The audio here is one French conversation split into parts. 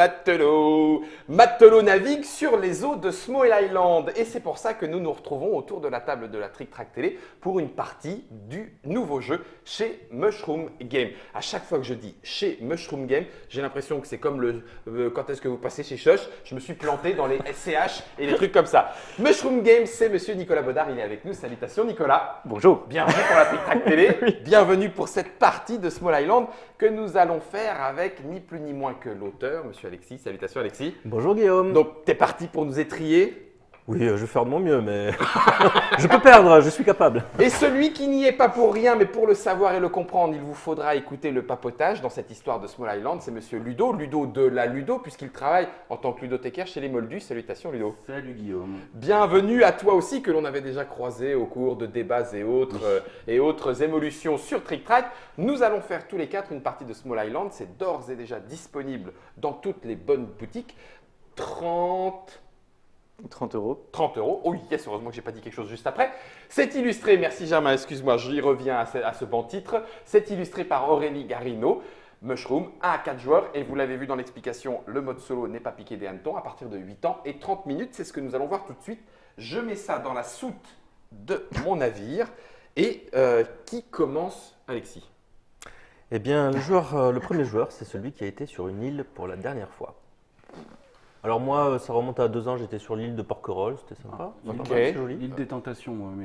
matelot. Matelot navigue sur les eaux de Small Island. Et c'est pour ça que nous nous retrouvons autour de la table de la Trick Track Télé pour une partie du nouveau jeu chez Mushroom Game. À chaque fois que je dis chez Mushroom Game, j'ai l'impression que c'est comme quand est-ce que vous passez chez Choche. Je me suis planté dans les SCH et les trucs comme ça. Mushroom Game, c'est monsieur Nicolas Baudard. Il est avec nous. Salutations Nicolas. Bonjour. Bienvenue pour la Trick Track Télé. Bienvenue pour cette partie de Small Island que nous allons faire avec ni plus ni moins que l'auteur, monsieur Alexis. Salutations Alexis. Bonjour Guillaume. Donc, tu es parti pour nous étrier. Oui, je vais faire de mon mieux, mais je peux perdre, je suis capable. Et celui qui n'y est pas pour rien, mais pour le savoir et le comprendre, il vous faudra écouter le papotage dans cette histoire de Small Island. C'est monsieur Ludo, Ludo de la Ludo, puisqu'il travaille en tant que ludothécaire chez les Moldus. Salutations Ludo. Salut Guillaume. Bienvenue à toi aussi, que l'on avait déjà croisé au cours de débats et autres évolutions sur Trick Track. Nous allons faire tous les quatre une partie de Small Island. C'est d'ores et déjà disponible dans toutes les bonnes boutiques. 30 euros. 30 euros. Oh yes, heureusement que j'ai pas dit quelque chose juste après. C'est illustré, merci Germain, excuse-moi, j'y reviens à ce bon titre. C'est illustré par Aurélie Garino. Mushroom, 1 à 4 joueurs. Et vous l'avez vu dans l'explication, le mode solo n'est pas piqué des hannetons à partir de 8 ans et 30 minutes. C'est ce que nous allons voir tout de suite. Je mets ça dans la soute de mon navire. Et qui commence, Alexis? Eh bien, le premier joueur, c'est celui qui a été sur une île pour la dernière fois. Alors moi, ça remonte à 2 ans, j'étais sur l'île de Porquerolles, c'était sympa. Ok. C'est joli. L'île des tentations, mais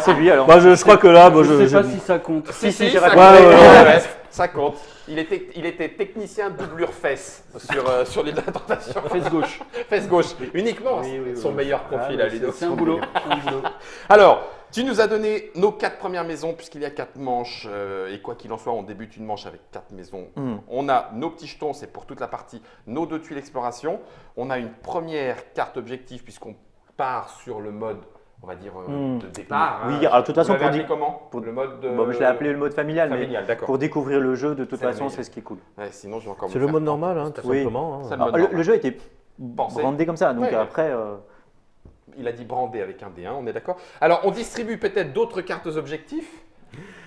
C'est lui alors. Moi, je crois que là, je sais pas si ça compte. Si, j'ai ça raconté. compte. Ouais. Ça compte. Il était technicien doublure fesse sur l'île de la tentation. Fesse gauche. Fesse gauche, uniquement. Oui, Son meilleur profil à Ludo. C'est un boulot. Alors, tu nous as donné nos 4 premières maisons, puisqu'il y a 4 manches. Et quoi qu'il en soit, on débute une manche avec 4 maisons. On a nos petits jetons, c'est pour toute la partie, nos 2 tuiles exploration. On a une première carte objectif, puisqu'on part sur le mode, on va dire, de départ. Oui, alors de toute façon, vous l'avez appelé comment le mode je l'ai appelé le mode familial, familial, d'accord. pour découvrir le jeu, de toute façon, familial. c'est ce qui est cool. Ouais, sinon, je vais encore C'est me le faire mode prendre. normal, hein, tout Oui. simplement. C'est Hein. le mode Alors, normal. le jeu a été Pensé. brandé comme ça, donc Ouais. après… Il a dit brandé avec un D1, on est d'accord. Alors, on distribue peut-être d'autres cartes objectifs.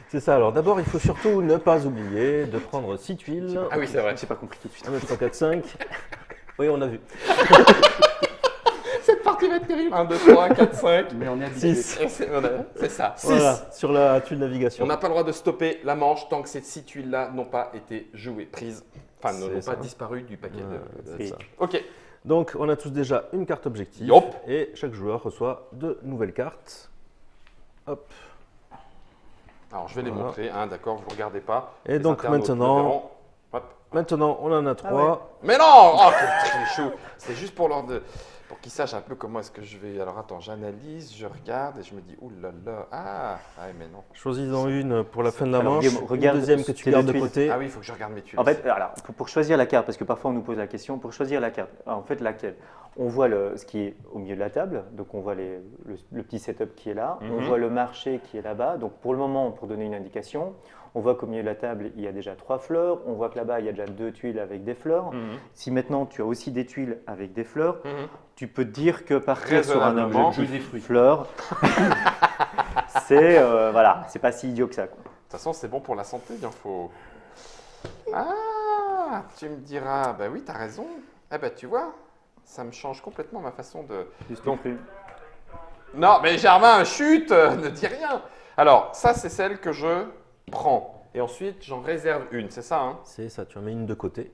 C'est ça, alors d'abord, il faut surtout ne pas oublier de prendre 6 tuiles. Ah oui, c'est vrai. J'ai pas compris tout de suite. 1, 2, 3, 4, 5. Oui, on a vu. Cette partie va être terrible. 1, 2, 3, 4, 5. Mais on est habitué. 6. C'est ça. 6. Voilà, sur la tuile navigation. On n'a pas le droit de stopper la manche tant que ces 6 tuiles-là n'ont pas été jouées, prises. Enfin, C'est n'ont ça. pas disparu du paquet de c'est ça. Ok. Donc, on a tous déjà une carte objectif. Yop. Et chaque joueur reçoit 2 nouvelles cartes. Hop. Alors, je vais les Voilà. montrer, hein, d'accord, vous ne regardez pas. Et Les donc, internautes maintenant, le verront. Hop. Maintenant, on en a 3. Mais non! Oh, quel trichou! C'est juste pour qu'ils sachent un peu comment est-ce que je vais. Alors, attends, j'analyse, je regarde et je me dis, oulala, mais non. Choisis-en une pour la fin de la Alors, manche. Guillaume, regarde une deuxième que tu tes gardes deux de tuiles. côté. Ah oui, il faut que je regarde mes tuiles. En fait, alors, pour choisir la carte, parce que parfois on nous pose la question, pour choisir la carte, en fait, laquelle? On voit ce qui est au milieu de la table, donc on voit le petit setup qui est là, on voit le marché qui est là-bas, donc pour le moment, pour donner une indication, on voit qu'au milieu de la table, il y a déjà 3 fleurs, on voit que là-bas, il y a déjà 2 tuiles avec des fleurs. Si maintenant tu as aussi des tuiles avec des fleurs, tu peux te dire que partir sur un Raisonnablement, objectif des fruits. fleurs, c'est voilà, c'est pas si idiot que ça, quoi. De toute façon, c'est bon pour la santé, il en faut. Ah, tu me diras, bah oui, t'as raison. Eh ben, tu vois, ça me change complètement ma façon de. Non plus. Non, mais Germain, chut, ne dis rien. Alors, ça, c'est celle que je prends. Et ensuite, j'en réserve une, c'est ça, hein? C'est ça, tu en mets une de côté.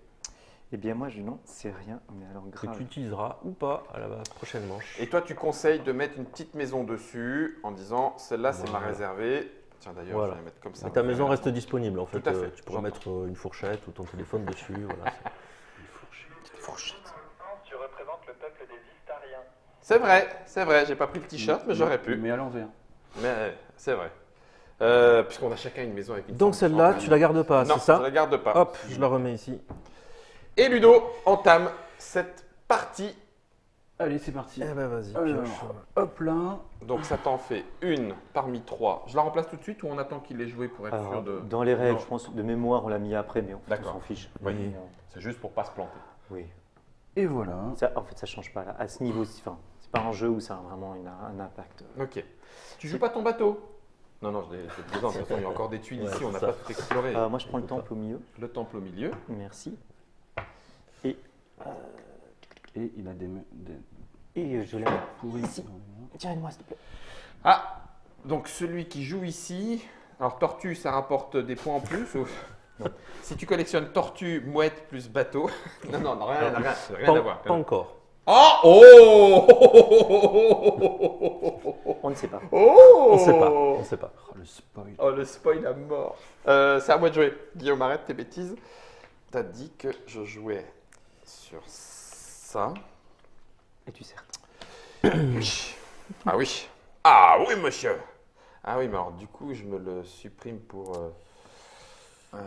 Eh bien moi, non, c'est rien, mais alors Que grave. tu utiliseras ou pas à la prochaine manche. Et toi, tu conseilles de mettre une petite maison dessus en disant, celle-là, c'est ma Voilà. réservée. Tiens, d'ailleurs, Voilà. je vais la mettre comme ça. Mais ta maison reste disponible en fait. Tout à fait, Tu pourras j'entends. mettre une fourchette ou ton téléphone dessus. Voilà. Fourchette. Tu représentes le peuple des Istariens. C'est vrai, j'ai pas pris le t-shirt, mais j'aurais pu. Mais à l'envers. Mais c'est vrai. Puisqu'on a chacun une maison avec une Donc forme celle-là, différente. tu la gardes pas, Non, c'est ça? je la garde pas. Hop, je la remets ici. Et Ludo entame cette partie. Allez, c'est parti. Eh ben vas-y, Alors, pioche. hop là. Donc ça t'en fait une parmi 3. Je la remplace tout de suite ou on attend qu'il ait joué pour être sûr Alors, de. dans les règles, Non. je pense, de mémoire, on l'a mis après, mais on D'accord. s'en fiche. Oui. Mais, C'est juste pour pas se planter. oui. Et voilà. Ça, en fait, ça change pas là. À ce niveau, c'est pas un jeu où ça a vraiment un impact. Ok. Tu joues pas ton bateau? Non, non, je l'ai besoin. De toute façon, il y a encore des tuiles Ouais, ici, on n'a c'est pas ça. tout exploré. Moi, je prends le temple au milieu. Le temple au milieu. Merci. Et il a des Et je l'ai pourris. ici. Tiens-moi, s'il te plaît. Ah, donc celui qui joue ici. Alors, tortue, ça rapporte des points en plus. Si tu collectionnes tortue, mouette plus bateau. Non, non, rien à voir. Pas encore. Oh! On ne sait pas. Oh! On sait pas. On sait pas. Oh, le spoil. Oh, le spoil à mort. C'est à moi de jouer. Guillaume, arrête tes bêtises. T'as dit que je jouais sur ça. Et tu sers. Oui. Ah oui. Ah oui, monsieur. Ah oui, mais alors du coup, je me le supprime pour...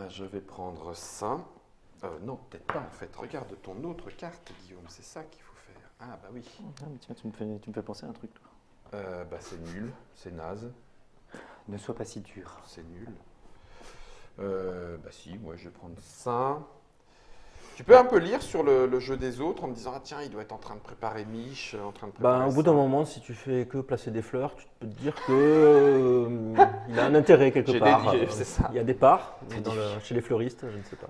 je vais prendre ça. Non, peut-être pas en fait. Regarde ton autre carte, Guillaume. C'est ça qu'il faut faire. Ah bah oui. Ah, mais tiens, tu me fais penser à un truc, toi. Bah c'est nul. C'est naze. Ne sois pas si dur. C'est nul. Bah si, moi je vais prendre ça. Tu peux un peu lire sur le jeu des autres en me disant, ah tiens, il doit être en train de préparer Mich, en train de préparer Au bout ça. d'un moment, si tu fais que placer des fleurs, tu peux te dire que il a un intérêt quelque J'ai part. dédié, c'est ça. Il y a des parts mais C'est chez les fleuristes, je ne sais pas.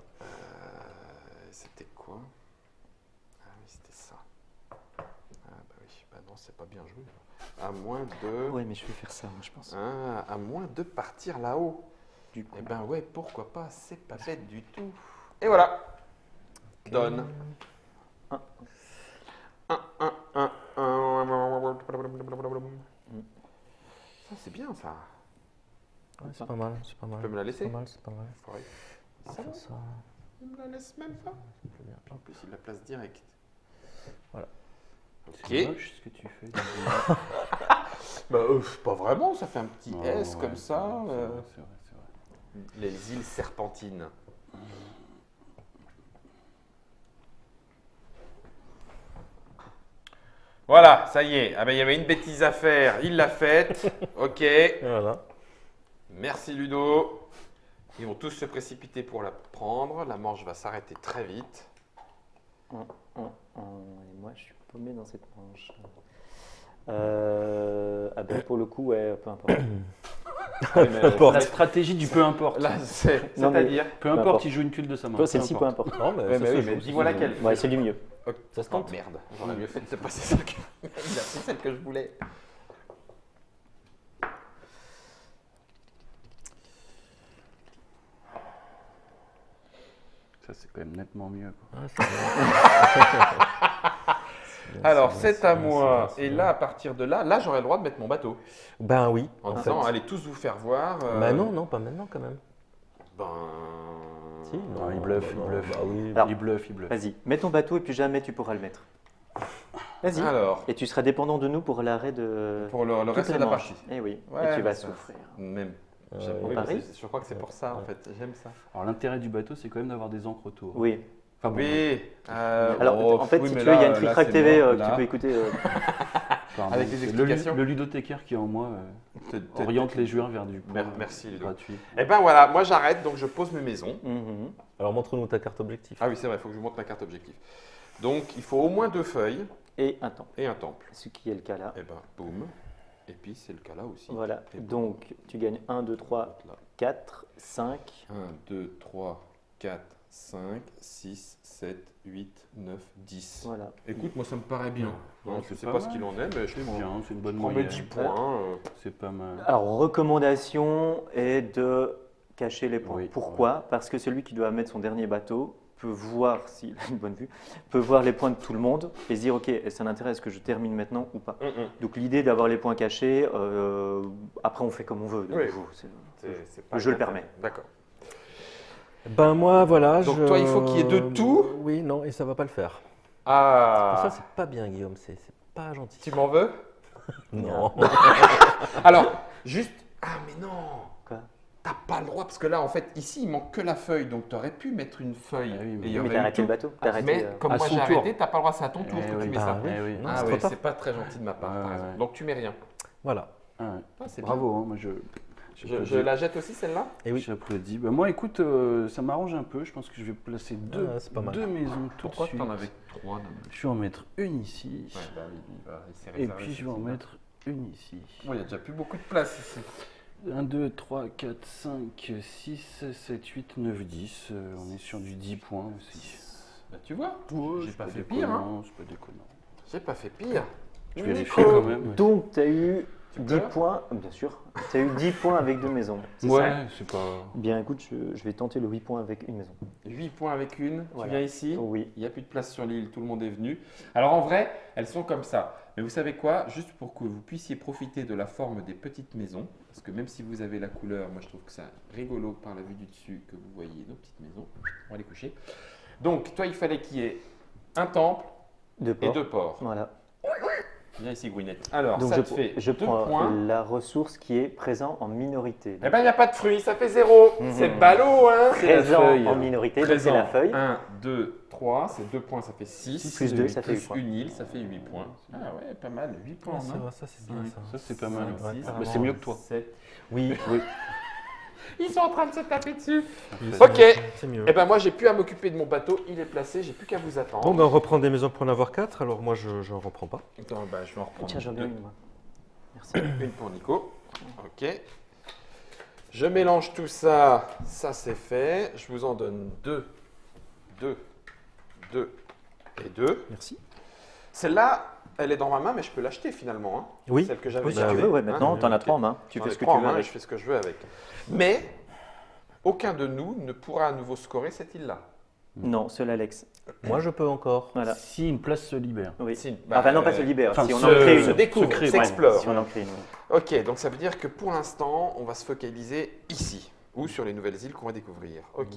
C'était quoi? Ah oui, c'était ça. Ah bah oui, bah non, c'est pas bien joué. À moins de... Ouais, mais je vais faire ça, moi, je pense. Ah, à moins de partir là-haut. Du coup. Eh ben ouais, pourquoi pas, c'est pas bête du tout. Et voilà. Donne. Un. Ça, c'est bien, ça. Ouais, c'est pas mal, c'est pas mal. Tu peux me la laisser? C'est pas mal, c'est pas mal. Faudrait- On va faire ça. Il me la laisse même pas. C'est bien. En plus, il la place direct. Voilà. Ok. C'est moche ce que tu fais. Bah, pas vraiment, ça fait un petit Oh, S ouais, comme ça. C'est vrai, c'est vrai. Les îles Serpentines. Voilà, ça y est. Ah ben, il y avait une bêtise à faire, il l'a faite. Ok. Et voilà. Merci Ludo. Ils vont tous se précipiter pour la prendre. La manche va s'arrêter très vite. Et moi, je suis paumé dans cette manche. Pour le coup, ouais, peu importe. La stratégie du peu importe. Là, Non, mais- c'est-à-dire. Peu peu importe, importe. il joue une tuile de sa main. Toi, celle-ci, peu importe. Non, mais Ouais, ça mais se oui, joue. mais dis-moi laquelle. Ouais, c'est du mieux. Ça se Oh tente. merde, j'aurais mieux fait de passer celle que... Il a pris celle que je voulais. Ça, c'est quand même nettement mieux. Quoi. Ah, c'est bien. C'est bien, Alors, c'est bien, c'est à bien, moi. c'est bien, Et c'est là, bien. à partir de là, j'aurais le droit de mettre mon bateau. Ben oui. En en disant, fait. allez tous vous faire voir. Ben non, non, pas maintenant quand même. Ben... Si, Non, il bluffe, il non, bluffe. Bah oui. Alors, Il bluffe, il bluffe. Vas-y, mets ton bateau et puis jamais tu pourras le mettre. Vas-y. Alors, Et tu seras dépendant de nous pour l'arrêt de. pour le toutes reste les de la manches. partie. Eh oui, Ouais, et tu mais vas ça- souffrir. Même. Euh, J'aime- on oui, parie mais je crois que c'est pour ça, en fait. J'aime ça. Alors, l'intérêt du bateau, c'est quand même d'avoir des encres autour. Oui. Enfin, bon, Oui. Alors, en fait, oui, si mais tu veux, il y a là- une Free là, Track c'est TV mort, que là. tu peux écouter. pardon, Avec les c'est explications. Le ludothécaire qui est en moi oriente les joueurs vers du Merci, Ludo. gratuit. Eh ben voilà, moi j'arrête, donc je pose mes maisons. Mhm. Alors montre-nous ta carte objectif. Ah oui, c'est vrai, il faut que je vous montre ma carte objectif. Donc, il faut au moins 2 feuilles Et un temps. et un temple. Ce qui est le cas là. Et ben, boum. Et puis, c'est le cas là aussi. Voilà. Et boum. Donc, tu gagnes 1, 2, 3, Là. 4, 5. 1, 2, 3, 4, 5, 6, 7, 8, 9, 10. Voilà. Écoute, moi ça me paraît bien. Ouais, Je c'est sais pas pas ce mal. qu'il en est, mais je C'est bien, c'est une bonne prends mes moyenne. 10 points. C'est pas mal. Alors, recommandation est de cacher les points. Oui, Pourquoi? Parce que celui qui doit mettre son dernier bateau peut voir, s'il a une bonne vue, peut voir les points de tout le monde et se dire, ok, est-ce un intérêt, est-ce que je termine maintenant ou pas? Donc l'idée d'avoir les points cachés, après on fait comme on veut. de Oui. nouveau, c'est- C'est pas Le jeu le bien permet. fait. D'accord. Ben moi, voilà. Donc toi, il faut qu'il y ait de tout. Oui, non, et ça va pas le faire. Ah, Ça, c'est pas bien, Guillaume. C'est pas gentil. tu m'en veux? Non. Alors, juste. Ah, mais non! Quoi? T'as pas le droit, parce que là, en fait, ici, il manque que la feuille, donc t'aurais pu mettre une feuille. Ah oui, mais- et il y Mais aurait t'as eu arrêté tout. le bateau. T'as arrêté, Mais comme à moi son j'ai tour. arrêté, t'as pas le droit, c'est à ton tour Eh que oui. tu mets Bah ça. oui. oui. Non, Ah c'est oui, trop tard. c'est pas très gentil de ma part, Ouais, t'as raison. ouais. Donc tu mets rien. Voilà. Ah ouais. Ah, c'est Bravo, hein, moi Je la jette aussi celle-là? Et oui. J'applaudis. Bah, moi, écoute, ça m'arrange un peu. Je pense que je vais placer deux, Ah, c'est pas mal. deux maisons tout Pourquoi de suite. t'en avais 3? Je vais en mettre une ici. Ouais, bah oui, il s'est Et réservé puis je vais en cette mettre une ici. idée. Bon, il y a déjà plus beaucoup de place ici. 1, 2, 3, 4, 5, 6, 7, 8, 9, 10. On est sur du 10 points aussi. Bah, tu vois, Ouais, j'ai c'est pas fait pire. Hein. déconnant, c'est pas déconnant. J'ai pas fait pire. Je vérifie Nico. quand même. Donc, tu as eu Tu 10 pleures points, bien sûr. Tu as eu 10 points avec 2 maisons. C'est ça Ouais, c'est pas. Bien, écoute, je vais tenter le 8 points avec une maison. 8 points avec une. Voilà. Tu viens ici. Oui. Il n'y a plus de place sur l'île, tout le monde est venu. Alors en vrai, elles sont comme ça. Mais vous savez quoi? Juste pour que vous puissiez profiter de la forme des petites maisons, parce que même si vous avez la couleur, moi je trouve que c'est rigolo par la vue du dessus que vous voyez nos petites maisons. On va les coucher. Donc toi, il fallait qu'il y ait un temple Deux et ports. 2 ports. Voilà. Viens ici, Gwyneth. Alors, Donc, ça te fait je 2 prends points. la ressource qui est présent en minorité. Eh ben, il n'y a pas de fruits, ça fait 0. Mhm. C'est ballot, hein? Présent feuille. en minorité, donc c'est la feuille. 1, 2, 3, c'est 2 points, ça fait 6. Plus 2, ça fait 8 points. Une île, ça fait 8 points. Ah ouais, pas mal, 8 points. Ouais, en ça un. va, ça c'est bien ça. Ça, c'est pas mal. Cinq, six, Bah, c'est mieux que toi. 7. Oui, Ils sont en train de se taper dessus. c'est Ok. mieux, c'est mieux. Eh ben moi, j'ai plus à m'occuper de mon bateau, il est placé, j'ai plus qu'à vous attendre. Bon, ben, on reprend des maisons pour en avoir 4, alors moi je n'en reprends pas. Attends, bah, je vais en reprendre Tiens, j'en ai deux. une, moi. Merci. Une pour Nico. Ok. Je mélange tout ça, ça c'est fait. Je vous en donne 2, 2, 2 et 2. Merci. Celle-là, elle est dans ma main, mais je peux l'acheter finalement. Hein. Oui, Celle que j'avais oui, Si bah tu oui. veux, ouais, maintenant, Hein, tu en as ok. 3 en main. Tu J'en fais ai ce que trois tu en veux main et avec. je fais ce que je veux avec. Mais aucun de nous ne pourra à nouveau scorer cette île-là. Non, seul Alex. Moi je peux encore. Voilà. Si une place se libère. Oui. Si, Enfin, non, pas se libère. enfin, Si on en se- crée se une. découvre, crée, s'explore. Si on en crée une. Ok, donc ça veut dire que pour l'instant, on va se focaliser ici ou sur les nouvelles îles qu'on va découvrir. Ok.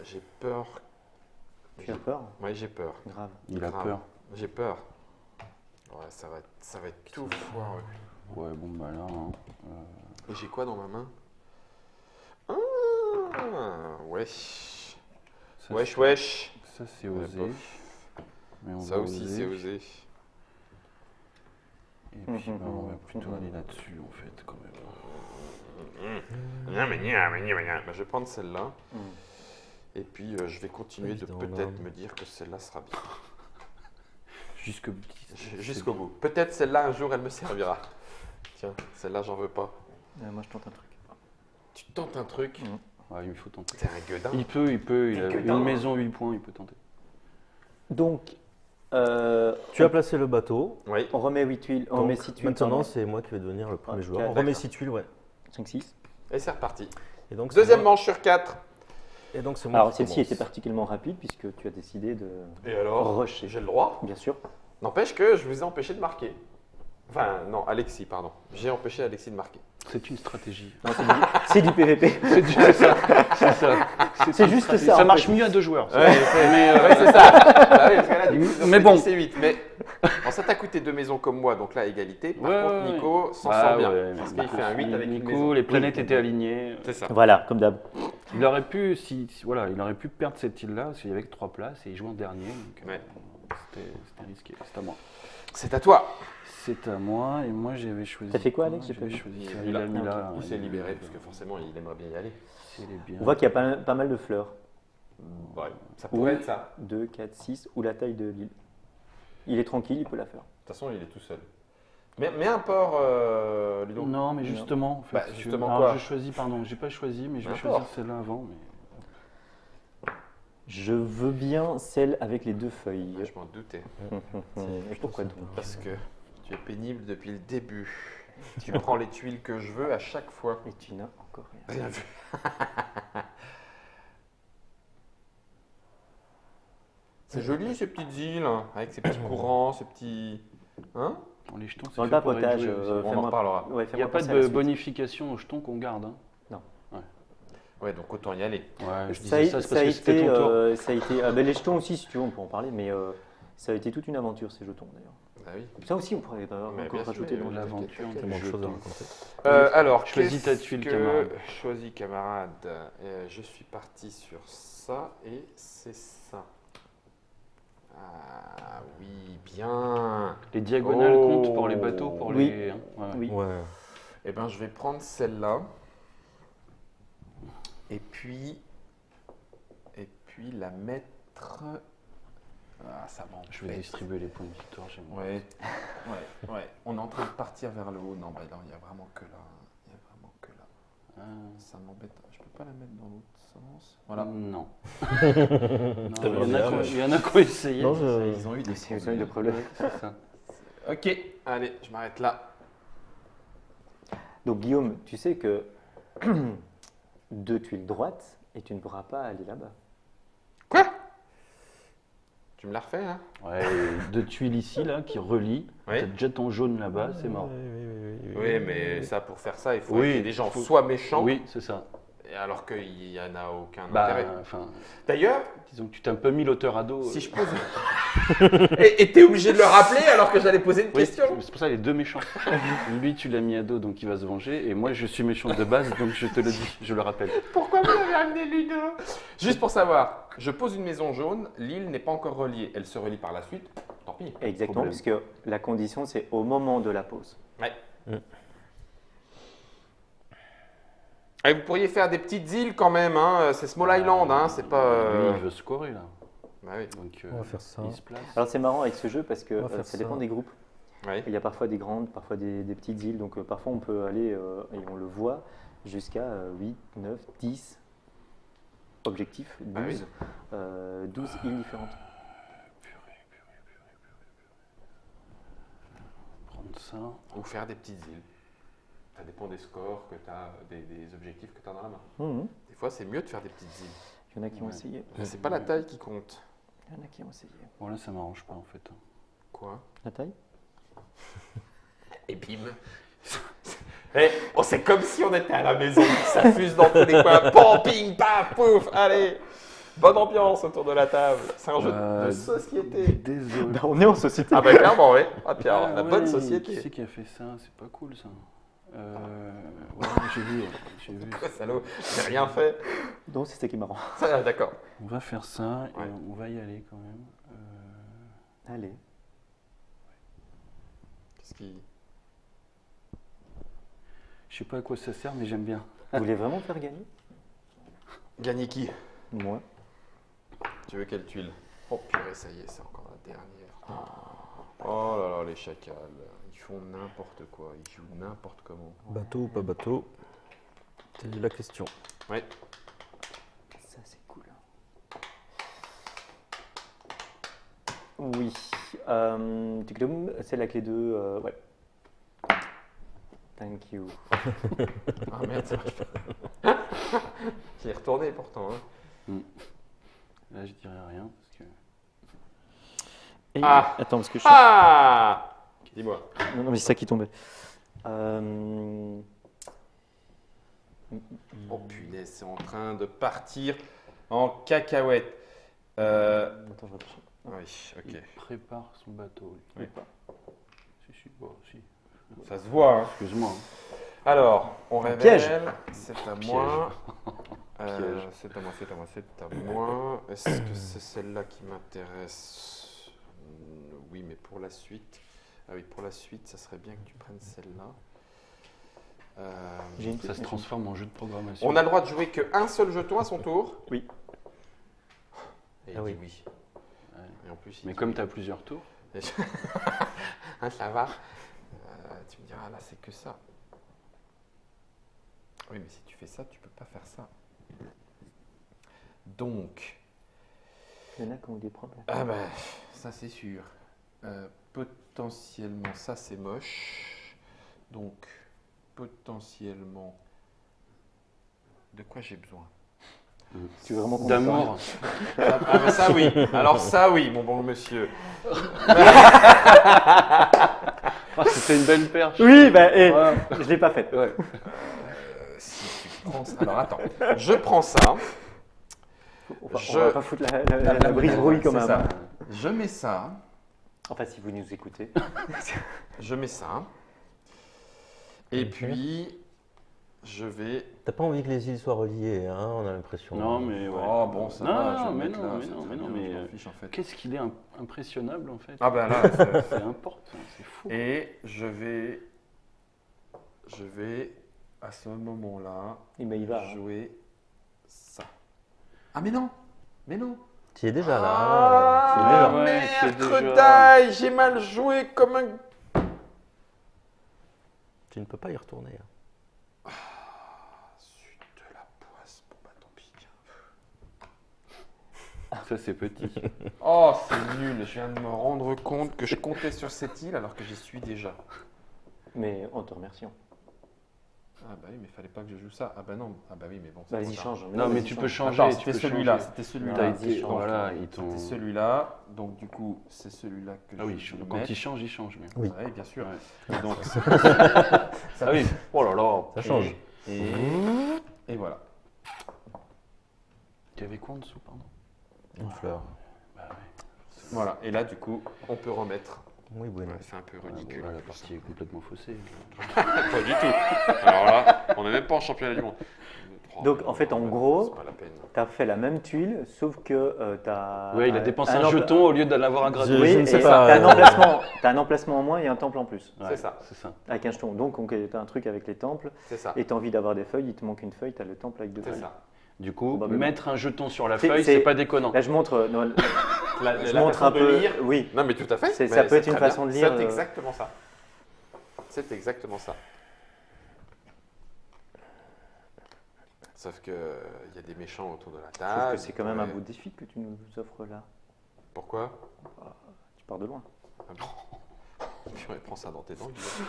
J'ai peur. Tu as peur? Oui, j'ai peur. Grave. Il a Grave. peur. J'ai peur. Ouais, ça va être tout foireux. Ouais, bon, bah là. Hein, Et j'ai quoi dans ma main? Ah, wesh. ça, Wesh, wesh. Ça, c'est Ouais, osé. bof. Mais on Ça va aussi, oser. c'est osé. Et puis, bah, on va plutôt aller là-dessus, en fait, quand même. Bah, je vais prendre celle-là. Mm. Et puis, je vais continuer de Évidemment. peut-être me dire que celle-là sera bien. Jusqu'au bout. Peut-être celle-là, un jour, elle me servira. Tiens, celle-là, j'en veux pas. Moi, je tente un truc. Tu tentes un truc. Ouais, il me faut tenter. T'es un gueudin. Il peut. Il a Putain. une maison, 8 points, il peut tenter. Donc, Tu as placé le bateau. Oui. on remet 8 tuiles, on Donc, remet 6 tuiles. maintenant c'est moi qui vais devenir le premier Ah, joueur. ok, On remet d'accord. 6 tuiles, ouais. 5, 6. Et c'est reparti. Et donc, c'est Deuxième moi- manche sur 4. Et donc c'est moi Alors, qui celle-ci commence. était particulièrement rapide puisque tu as décidé de Et alors rusher. J'ai le droit. Bien sûr. N'empêche que je vous ai empêché de marquer. Enfin, non, Alexis, pardon. J'ai empêché Alexis de marquer. C'est une stratégie. Non, c'est du PVP. C'est ça. C'est juste ça. Ça en marche fait. mieux à 2 joueurs. Ouais, Mais, Ouais, c'est ça. Bah oui, parce que là, du coup, ils ont Mais fait bon. 10 et 8. Mais bon, ça t'a coûté 2 maisons comme moi, donc là, égalité. Par Ouais, contre, ouais, Nico s'en Ah, sort bien. ouais, parce mais qu'il fait un 8 avec une Nico, maison. les planètes Oui. étaient alignées. C'est ça. Voilà, comme d'hab. Il aurait pu, voilà, il aurait pu perdre cette île-là s'il y avait que 3 places et il jouait en dernier. Donc, Ouais. c'était risqué. C'est à moi. C'est à toi. C'est à moi et moi j'avais choisi. T'as fait quoi, Alex? J'ai J'avais pas vu. choisi Il Cyril a- Almila. Il s'est libéré parce que forcément, il aimerait bien y aller. Il est bien. On voit qu'il y a pas mal de fleurs. Ouais, ça pourrait Oui. être ça. 2, 4, 6, ou la taille de l'île. Il est tranquille, il peut la faire. De toute façon, il est tout seul. Mais un port, Ludo. Non, mais justement, en fait, Bah, si tu justement veux. Alors, quoi je choisis, pardon, j'ai pas choisi, mais je vais Un choisir port. celle-là avant. Mais... Je veux bien celle avec les 2 feuilles. Je m'en doutais. Et pourquoi donc? Parce que tu es pénible depuis le début. Tu prends les tuiles que je veux à chaque fois. Et tu n'as encore rien. Rien vu. C'est joli ces petites îles, hein, avec ces petits courants, ces petits. Hein? Bon, les jetons, c'est Dans le fait pour être papotage, joué aussi. On en fais-moi- reparlera. ouais, Il n'y fais-moi a pas penser à de la suite. bonification aux jetons qu'on garde. Hein. Ouais, donc autant y aller. Ouais, je Ça a, disais ça, c'est ça a parce que c'était été, ton tour. ça a été ben, les jetons aussi, si tu veux, on peut en parler, mais ça a été toute une aventure, ces jetons d'ailleurs. Ah oui. Ça aussi, on pourrait Mais encore bien rajouter sûr, dans l'aventure. Tellement de jetons. choses à raconter. Alors, Choisis ta qu'est-ce tuile, que- camarade. Choisis, camarade. Je suis parti sur ça et c'est ça. Ah oui, bien. Les diagonales Oh. comptent pour les bateaux, pour Oui. les. hein, ouais. Oui. Ouais. Eh ben, je vais prendre celle-là. Et puis la mettre Ah, ça m'embête. Je vais distribuer les points de victoire. J'aime bien. Ouais. On est en train de partir vers le haut. Non, bah non, il n'y a vraiment que là. Ah, Ça m'embête. Je peux pas la mettre dans l'autre sens. Voilà. non. T'as Non, bien il y en a qui ont essayé. Non, Ils ont eu des C'est une de problème. C'est ça. Ok, allez, je m'arrête là. Donc Guillaume, tu sais que 2 tuiles droites et tu ne pourras pas aller là-bas. Quoi? Tu me l'as refait, hein? Ouais, 2 tuiles ici, là, qui relient. Oui. T'as déjà ton jaune là-bas, c'est mort. Oui, mais ça, pour faire ça, il faut Oui, qu'il y ait des gens faut- soit méchants, Oui, c'est ça. et alors qu'il n'y en a aucun Bah, intérêt. enfin, D'ailleurs, disons que tu t'es un peu mis l'auteur à dos. si je pose... et t'es obligé de le rappeler alors que j'allais poser une Oui, question? c'est pour ça les 2 méchants. Lui, tu l'as mis à dos, donc il va se venger. Et moi, je suis méchant de base, donc je te le dis, je le rappelle. Pourquoi vous avez amené Ludo? Juste pour savoir, je pose une maison jaune, l'île n'est pas encore reliée. Elle se relie par la suite, tant pis. Exactement, Problème. puisque la condition, c'est au moment de la pause. Ouais. Et vous pourriez faire des petites îles quand même, hein. C'est Small Island, hein. C'est pas... Lui, il veut scorer, là. Bah oui. Donc, On va faire ça. il se place. Alors c'est marrant avec ce jeu parce que On va faire ça dépend ça. des groupes. Ouais. Il y a parfois des grandes, parfois des petites îles. Donc parfois on peut aller, et on le voit, jusqu'à 8, 9, 10 objectifs, 12, Ah oui. 12 îles différentes. Prendre ça. Ou faire des petites îles. Ça dépend des scores que tu as, des objectifs que tu as dans la main. Mhm. Des fois, c'est mieux de faire des petites îles. Il y en a qui ont Ouais. essayé. C'est pas la taille qui compte. Il y en a qui ont essayé. Bon, là, ça m'arrange pas, en fait. Quoi? La taille? Et bim. C'est comme si on était à la maison. Ça fuse dans tous les coins. Pam, ping, paf, pouf. Allez. Bonne ambiance autour de la table. C'est un jeu de société. Désolé. On est en société. Ah bah clairement, oui. Ah Pierre, Ah la ouais, bonne Qui société. c'est qui a fait ça? C'est pas cool, ça. Ouais, j'ai vu. Quoi, salaud? J'ai rien fait. Non, c'est ça qui est marrant. Ça, d'accord. On va faire ça et Ouais. on va y aller quand même. Allez. Qu'est-ce qui... Je sais pas à quoi ça sert, mais j'aime bien. Vous voulez vraiment faire gagner? Gagner qui? Moi. Tu veux quelle tuile? Oh purée, ça y est, c'est encore la dernière. Oh là là, les chacals. Ils font n'importe quoi. Ils jouent n'importe comment. Bateau ou pas bateau? C'est la question. Ouais. Ça, c'est cool. Oui. Tic-toum, c'est la clé 2. Ouais. Thank you. Ah merde, ça marche pas. J'y ai retourné pourtant. Hein. Là, je dirais rien parce que. Et- Ah. Attends, parce que je... Ah! Dis-moi. Non, mais c'est ça qui tombait. Euh, Oh punaise, c'est en train de partir en cacahuète. Attends, je réfléchis. Oui, ok. Il prépare son bateau. lui. Oui. Si, bon, si. Ça se voit. Hein. Excuse-moi. hein. Alors, on révèle. piège. C'est à moi. Piège. C'est à moi, c'est à moi, c'est à moi. Est-ce que c'est celle-là qui m'intéresse? Oui, mais pour la suite. Ah oui, pour la suite, ça serait bien que tu prennes celle-là. J'ai une Ça se question. transforme en jeu de programmation. On a le droit de jouer qu'un seul jeton à son tour. Oui. Et il Ah oui. dit oui. Ouais. Et en plus, il Mais dit comme oui. tu as plusieurs tours, Hein, ça va. Tu me diras, là, c'est que ça. Oui, mais si tu fais ça, tu peux pas faire ça. Donc, Il y en a qui ont des problèmes. ah ben, ça c'est sûr. Potentiellement, ça c'est moche. Donc, potentiellement, de quoi j'ai besoin? Tu veux vraiment qu'on d'amour. Ah ben ça oui. Alors ça oui, mon bon monsieur. Ah, c'était une belle perche. Oui, bah, Ouais. je l'ai pas faite. Ouais. Si tu prends ça. Alors attends, je prends ça. On va, Je- on va pas foutre la brise-brouille quand C'est même. ça. hein. Je mets ça. Enfin, si vous nous écoutez. Je mets ça. Et puis, je vais. T'as pas envie que les îles soient reliées, hein? On a l'impression. Non, mais ouais. Oh bon, ça Non, va. je vais non, le mais mettre non, là, mais c'est non, très mais non, bien, mais, je m'en fiche, en fait. Qu'est-ce qu'il est impressionnable en fait. Ah ben là, C'est important, c'est fou. et je vais à ce moment-là Eh ben, il va. hein. jouer ça. Ah mais non, mais non. Tu es déjà là. Ah, déjà. Ouais, tu es merde, déjà- die, j'ai mal joué comme un... Tu ne peux pas y retourner. Zut de la poisse pour bâton pique. Ça, c'est petit. Oh, c'est nul, je viens de me rendre compte que je comptais sur cette île alors que j'y suis déjà. Mais en te remerciant. Ah bah oui, mais fallait pas que je joue ça. Ah bah non, ah bah oui, mais bon. c'est Vas-y, trop tard. change. Non, mais vas-y, tu change. peux changer. Attends, tu c'était peux celui-là, changer. c'était celui-là. T'as T'as dit été- change. Voilà, ils t'ont. C'était celui-là, donc du coup, c'est celui-là que Ah oui, je vais quand mettre. il change, il change. Mais... Oui. Ouais, bien sûr. Ouais. Donc, Ah oui. Oh là là. Ça change. et voilà. Il y avait quoi en dessous, pardon? Une fleur. Bah ouais. Voilà, et là, du coup, on peut remettre. Oui, bueno. Ouais, c'est un peu Ah, ridicule. bon, là, la partie est complètement faussée. Pas du tout. Alors là, on n'est même pas en championnat du monde. Donc, en fait, en gros, c'est pas la peine. Tu as fait la même tuile, sauf que tu as. Ouais, il a dépensé un jeton au lieu d'en avoir un gratuit. Oui, Je ne et sais tu pas. as un emplacement en moins et un temple en plus, Ouais, C'est ça. C'est ça. avec un jeton. Donc, tu as un truc avec les temples, C'est ça. et tu as envie d'avoir des feuilles, il te manque une feuille, tu as le temple avec deux C'est feuilles. ça. Du coup, Probablement. mettre un jeton sur la C'est- feuille, c'est- c'est pas déconnant. Là, je montre, non, La, je la montre façon un de peu. lire. Oui, Non, mais tout à fait. C'est- Mais ça peut être une très façon bien. de lire, C'est exactement ça. C'est exactement ça. Sauf que il y a des méchants autour de la je table. trouve que c'est quand même un Ouais. beau défi que tu nous offres là. Pourquoi? Tu pars de loin. Ah bon. Purée, prends ça dans tes dents. Guillaume.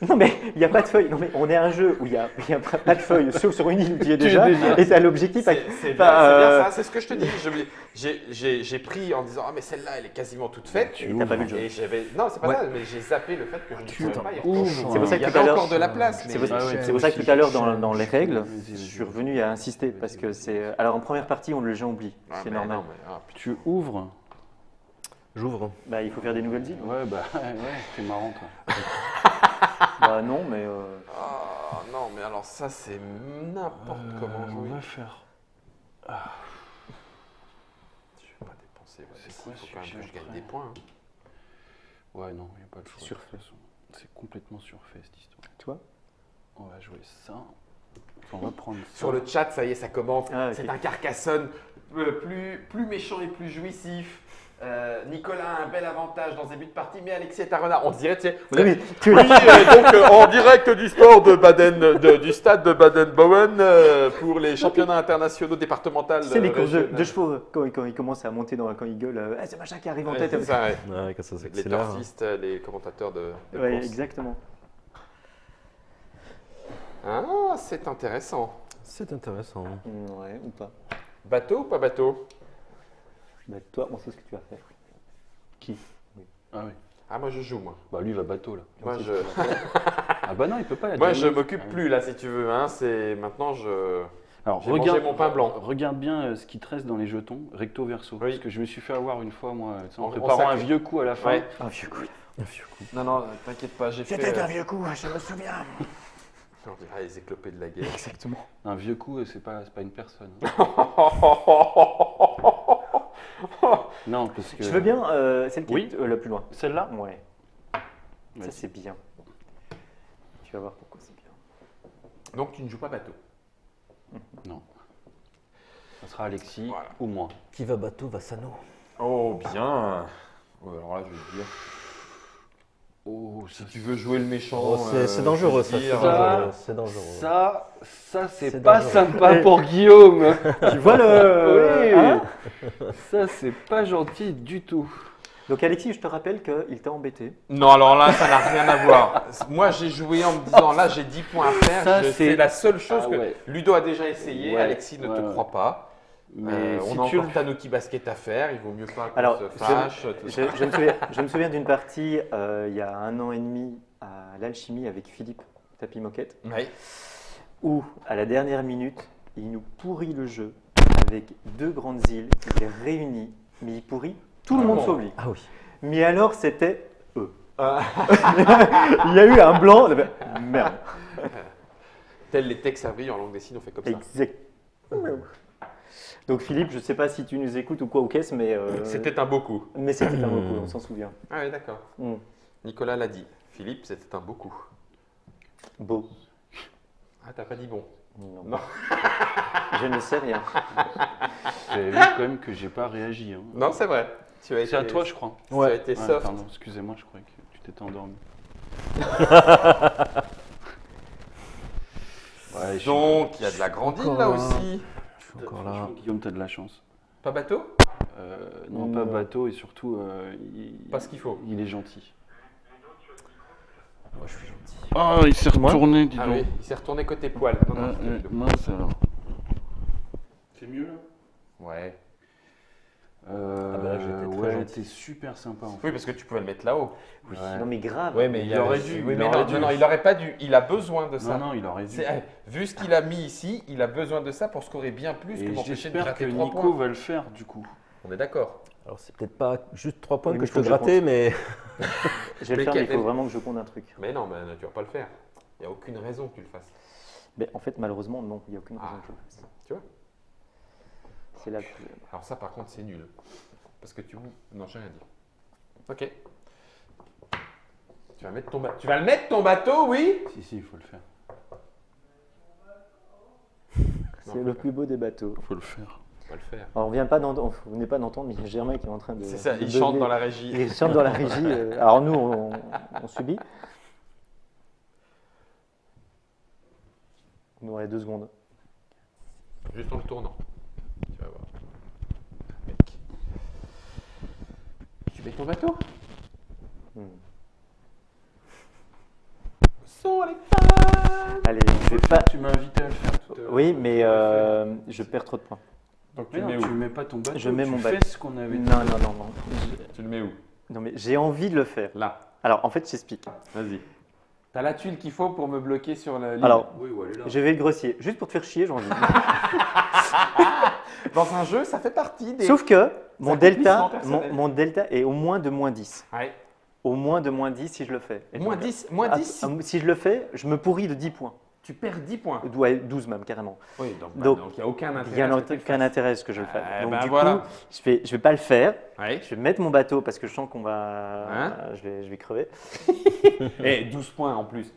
Non, mais il n'y a pas de feuilles. Non, mais on est un jeu où il n'y a pas de feuilles, sauf sur une île où tu y es déjà, et tu as l'objectif. C'est bien, Enfin, bien ça, c'est ce que je te dis. J'ai pris en disant ah mais celle-là elle est quasiment toute faite. Et t'as pas vu le jeu. Et j'avais non c'est pas Ouais. ça, mais j'ai zappé le fait que je ne pouvais pas y retourner. ouvres. C'est pour ça Il que y tout à avait l'heure. encore de la place. C'est mais- pour, Ah ouais, c'est pour ça que aussi, tout à l'heure, je- dans les règles, Vas-y, je suis vas-y. revenu à insister parce que c'est. Alors en première partie, les gens oublient. Ah, C'est mais normal. non, mais, ah, putain. Tu ouvres. J'ouvre. Bah, il faut faire des nouvelles îles. Ouais, bah ouais, c'est marrant toi. Bah, non, mais. Ah, non mais alors ça c'est n'importe comment On jouer. va faire. Je vais pas dépenser. C'est quoi Il faut ce quand même sujet que je gagne après des points. hein. Ouais, non, il n'y a pas de choix. C'est surfait. de toute façon. C'est complètement surfait cette histoire. Toi On va jouer ça. Enfin, on va prendre ça. Sur le chat, ça y est, ça commence. Ah, ok. C'est un Carcassonne plus méchant et plus jouissif. Nicolas a un bel avantage dans ses buts de partie, mais Alexis est un renard. On dirait, tu sais. Oui, mais tu Oui, donc en direct du sport de du stade de Baden-Baden pour les championnats internationaux départementaux. tu sais, les courses de régionaux. chevaux, quand ils commencent à monter, quand ils gueulent, ah, c'est machin qui arrive en Ouais, tête. c'est ça, ouais. Ouais, quand ça Les s'accélère. torfistes, les commentateurs de Ouais, course. exactement. Ah, c'est intéressant. C'est intéressant. Ouais, ou pas. Bateau ou pas bateau? Bah, toi, on sait ce que tu vas faire. Qui Ah oui. Ah, moi je joue, moi. Bah lui il va bateau là. Moi je, Ah bah non, il peut pas. il a moi, déjà je mis. m'occupe Ah oui. plus là, si tu veux. Hein. C'est maintenant je. Alors J'ai mangé mon pain blanc. Regarde bien ce qui te reste dans les jetons, recto verso. Oui. Parce que je me suis fait avoir une fois moi, tu sais, en On préparant un s'accuse. vieux coup à la fin. Ouais. Un vieux coup. Non, non, t'inquiète pas, j'ai C'était un vieux coup, je me souviens. On dirait les éclopés de la guerre. Exactement. Un vieux coup, c'est pas une personne. Non, parce que. Je veux bien celle qui Oui. est la plus loin. Celle-là. Ouais, ça Vas-y. c'est bien. Tu vas voir pourquoi c'est bien. Donc tu ne joues pas bateau. Non. Ça sera Alexis Voilà. ou moi. Qui va bateau va Sano. Oh, bien. Alors là, je vais te dire. Oh, Si tu veux jouer le méchant. Oh, c'est dangereux ça. je veux dire, C'est dangereux. Ça c'est C'est pas dangereux. sympa pour Guillaume. Tu vois le. Oui. Hein Ça c'est pas gentil du tout. Donc Alexis, je te rappelle qu'il t'a embêté. Non, alors là, ça n'a rien à voir. Moi, j'ai joué en me disant, là, j'ai 10 points à faire. Ça, C'est c'est- la seule chose Ah que ouais. Ludo a déjà essayé. Ouais, Alexis ne te ouais. croit pas. Mais si on a tu encore Tanuki Basket à faire. Il vaut mieux pas qu'on Alors, se fâche. tout ça. je me souviens d'une partie il y a 1 an et demi à l'Alchimie avec Philippe Tapis Moquette, Ouais. où à la dernière minute, il nous pourrit le jeu avec 2 grandes îles, il les réunit, mais il pourrit tout le Ah monde bon sauf lui. Ah oui. Mais alors c'était eux. Ah. Il y a eu un blanc, on a fait, merde. Tels les textes servis en langue des signes, on fait comme ça. Exact. Donc Philippe, je ne sais pas si tu nous écoutes ou quoi ou qu'est-ce, mais C'était un beau coup. mais c'était un beau coup, on s'en souvient. Ah oui, d'accord. Mm. Nicolas l'a dit. Philippe, c'était un beau coup. Beau. Ah, t'as pas dit bon. Non. Non. Je ne sais rien. Vous avez vu quand même que j'ai pas réagi. Hein. Non, c'est vrai. Tu as C'est à été- toi, je crois. Tu as été Ouais, soft. pardon, excusez-moi, je croyais que tu t'étais endormi. Ouais, je- Donc, il y a de la grandine encore là là. aussi. Je suis encore là. Franchement, Guillaume, t'as de la chance. Pas bateau? Non, pas bateau et surtout, Pas ce qu'il faut. il est gentil. Moi, je suis gentil. Ah, il s'est retourné, dis Ah oui, il s'est retourné côté poil. Non, non, je te le dis. mince alors. C'est mieux là? Ouais. bah là, j'étais très ouais, gentil. t'es super sympa en fait. Oui, parce que tu pouvais le mettre là-haut. Oui. Ouais. Non mais grave. Oui, mais Il aurait dû, Oui, il mais aurait non, dû. non, non, il aurait pas dû. Il a besoin de ça. Non, non, il aurait dû. Vu ce qu'il a mis ici, il a besoin de ça pour scorer bien plus que Et m'empêcher de j'espère que gratter 3 Nico points. va le faire du coup. On est d'accord. Alors, c'est peut-être pas juste 3 points Oui, que mais je faut peux que je gratter, mais Je vais le Mais faire, mais il quel- faut vraiment que je compte un truc. Mais non, mais tu vas pas le faire. Il n'y a aucune raison que tu le fasses. Mais en fait, malheureusement, non, il n'y a aucune raison Ah. que je le fasse. Tu vois? C'est là que... Alors ça, par contre, c'est nul. Parce que tu... Non, j'ai rien dit. Ok. Tu vas mettre ton bateau. Tu vas le mettre ton bateau, oui? Si, il faut le faire. C'est le plus beau des bateaux. Faut le faire. On va le faire. Alors, on vient pas d'entendre, vous venez pas d'entendre, mais il y a Germain qui est en train de... C'est ça, de il chante beugler. dans la régie. Il chante dans la régie. Alors nous, on subit. Il nous reste 2 secondes. Juste en le tournant. Tu vas voir. Mec. Tu mets ton bateau? Hmm. Sont les fans. Allez, je vais pas... Tu m'as invité à le faire tout à l'heure. Oui, mais je perds trop de points. Donc Mais non, tu mets pas ton bateau. Je mets tu mon fais bateau. ce qu'on avait dit. Non, non, non, non. Tu le mets où? Non, mais j'ai envie de le faire. Là. Alors, en fait, j'explique. Vas-y. T'as la tuile qu'il faut pour me bloquer sur la ligne. Alors, Oui, ouais, elle est là. je vais être grossier. Juste pour te faire chier, j'ai envie. Dans un jeu, ça fait partie des... Sauf que mon delta, accomplissement personnel. mon delta est au moins de moins 10. Ouais. Au moins de moins 10 si je le fais. Et Moins donc, 10, moins 10 si je le fais, je me pourris de 10 points. tu perds 10 points. Ouais, 12 même, carrément. Oui, Donc, donc il n'y a aucun intérêt. Il n'y a à ce que tu le aucun fasses. intérêt à ce que je le fasse. Eh Donc, ben du voilà. coup, je vais pas le faire. Ouais. Je vais mettre mon bateau parce que je sens qu'on va. Hein je vais crever. Et 12 points en plus.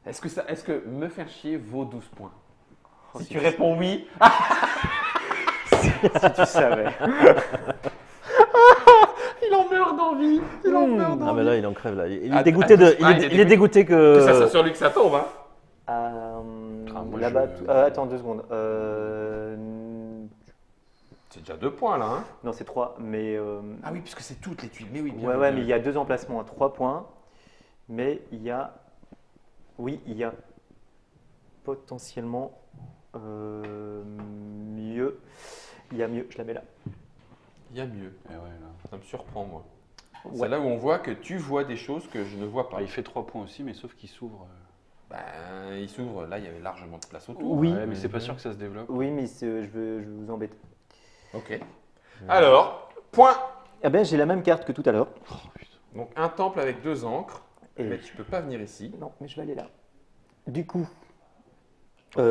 Est-ce que me faire chier vaut 12 points? Oh, Si si tu réponds oui, Si tu savais. il en meurt d'envie. Il en meurt Ah, mais d'envie. là, il en crève. Là. Il Ah, est dégoûté ah, de. ah, Il est dégoûté que. Que ça soit sur lui que ça tombe. Hein. moi, Là-bas. je- Attends 2 secondes. C'est déjà 2 points là. Hein. Non, c'est 3. Mais. Ah oui, puisque c'est toutes les tuiles. Mais oui, bien Ouais, vu, ouais, bien mais vu. il y a 2 emplacements à 3 points. Mais il y a. Oui, il y a potentiellement mieux. Il y a mieux, je la mets là. Il y a mieux. Eh ouais, là. Ça me surprend, moi. Ouais. C'est là où on voit que tu vois des choses que je ne vois pas. Ah, il fait 3 points aussi, mais sauf qu'il s'ouvre. Ben, il s'ouvre. Là, il y avait largement de place autour. Oui. Ouais, mais c'est pas sûr que ça se développe. Oui, mais je veux vous embêter. Ok. Alors, point. Eh ben, j'ai la même carte que tout à l'heure. Donc, un temple avec 2 encres. Et- Mais tu peux pas venir ici. Non, mais je vais aller là. Du coup, Ok.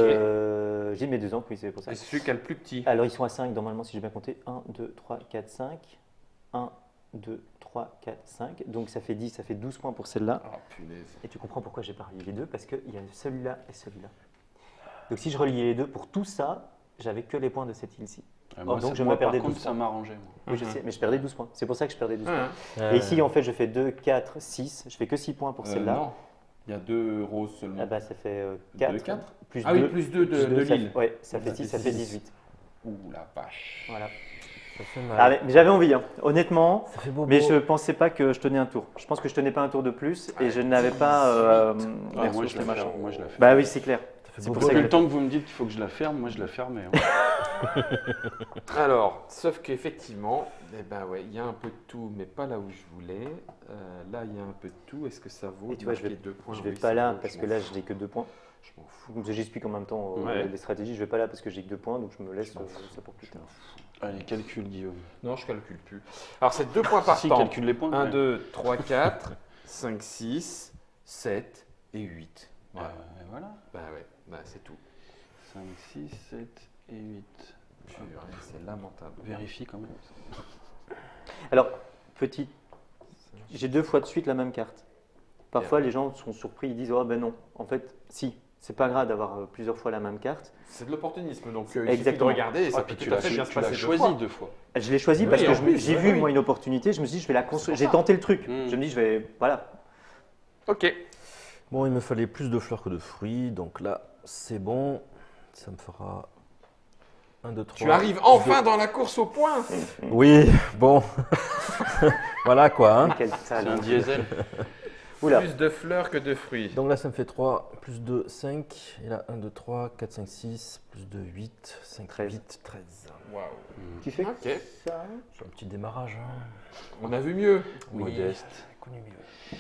j'ai mes 2 encres, oui, c'est pour ça. Et c'est celui qui a le plus petit. Alors, ils sont à 5 normalement, si j'ai bien compté. 1, 2, 3, 4, 5. 1, 2, 3, 4, 5. Donc, ça fait 10, ça fait 12 points pour celle-là. Oh, punaise. Et tu comprends pourquoi j'ai pas relié les deux, parce qu'il y a celui-là et celui-là. Donc, si je reliais les deux pour tout ça, j'avais que les points de cette île-ci. Moi, donc, ça- je moi, me perdais par contre, 12 ça points. m'arrangeait. moi. Oui, je sais, mais je perdais 12 points. C'est pour ça que je perdais 12 points. Ah, Et ici, en fait, je fais 2, 4, 6. Je fais que 6 points pour celle-là. Non. Il y a 2 roses seulement. Ah bah, ça fait 2, 4. 4. Plus Ah 2. oui, plus 2 de ça l'île. fait- Ouais, ça fait Ça 6, fait ça fait 6. 18. Ouh la vache. Voilà. Ça fait mal. Ah, mais j'avais envie, hein. Honnêtement. Ça fait beau. Mais je pensais pas que je tenais un tour. Je pense que je tenais pas un tour de plus et je n'avais pas Ah, les moi, ressources, je les la machins. ferme. Moi, je la ferme. Bah oui, c'est clair. Ça fait C'est beau. pour ça Depuis que le temps que vous me dites qu'il faut que je la ferme, moi, je la fermais. hein. Alors, sauf qu'effectivement, eh ben ouais, il y a un peu de tout, mais pas là où je voulais. Là, il y a un peu de tout. Est-ce que ça vaut Et tu vois, de marquer 2 points? Je vais Oui, pas ça là vaut, parce je que m'en là, fous. j'ai que 2 points. Je m'en fous. Donc, j'explique en même temps Ouais. les stratégies. Je vais pas là parce que j'ai que 2 points, donc je me laisse Je m'en ça pour plus tard. Allez, calcule, Guillaume. Non, je calcule plus. Alors, c'est 2 points par Si, temps. calcule les points. 1, ouais. 2, 3, 4, 5, 6, 7 et 8. Ouais, voilà. Bah ouais, bah c'est tout. 5, 6, 7 et 8. Purée, c'est lamentable. Vérifie quand même. Alors, petit, j'ai 2 fois de suite la même carte. Parfois, les gens sont surpris, ils disent oh ben non. En fait, si. C'est pas grave d'avoir plusieurs fois la même carte. C'est de l'opportunisme, donc il suffit de Exactement. regarder et ça Ah, peut puis tout à fait bien se tu l'as passer deux choisi fois. 2 fois. Je l'ai choisi Oui, parce que en plus, j'ai oui, vu oui. moi une opportunité. Je me suis dit, je vais la construire. C'est J'ai pour ça. tenté le truc. Mm. Je me dis, je vais. Voilà. Ok. Bon, il me fallait plus de fleurs que de fruits, donc là, c'est bon. Ça me fera 1, 2, 3. Tu arrives enfin dans la course au point. Oui, bon. Voilà quoi. Hein. Quel C'est un talent. diesel. Oula. Plus de fleurs que de fruits. Donc là, ça me fait 3, plus 2, 5. Et là, 1, 2, 3, 4, 5, 6, plus 2, 8, 5, 13. 8, 13. Waouh. Tu fais Ok. ça. C'est un petit démarrage. Hein. On a vu mieux. Modeste. j'ai connu mieux.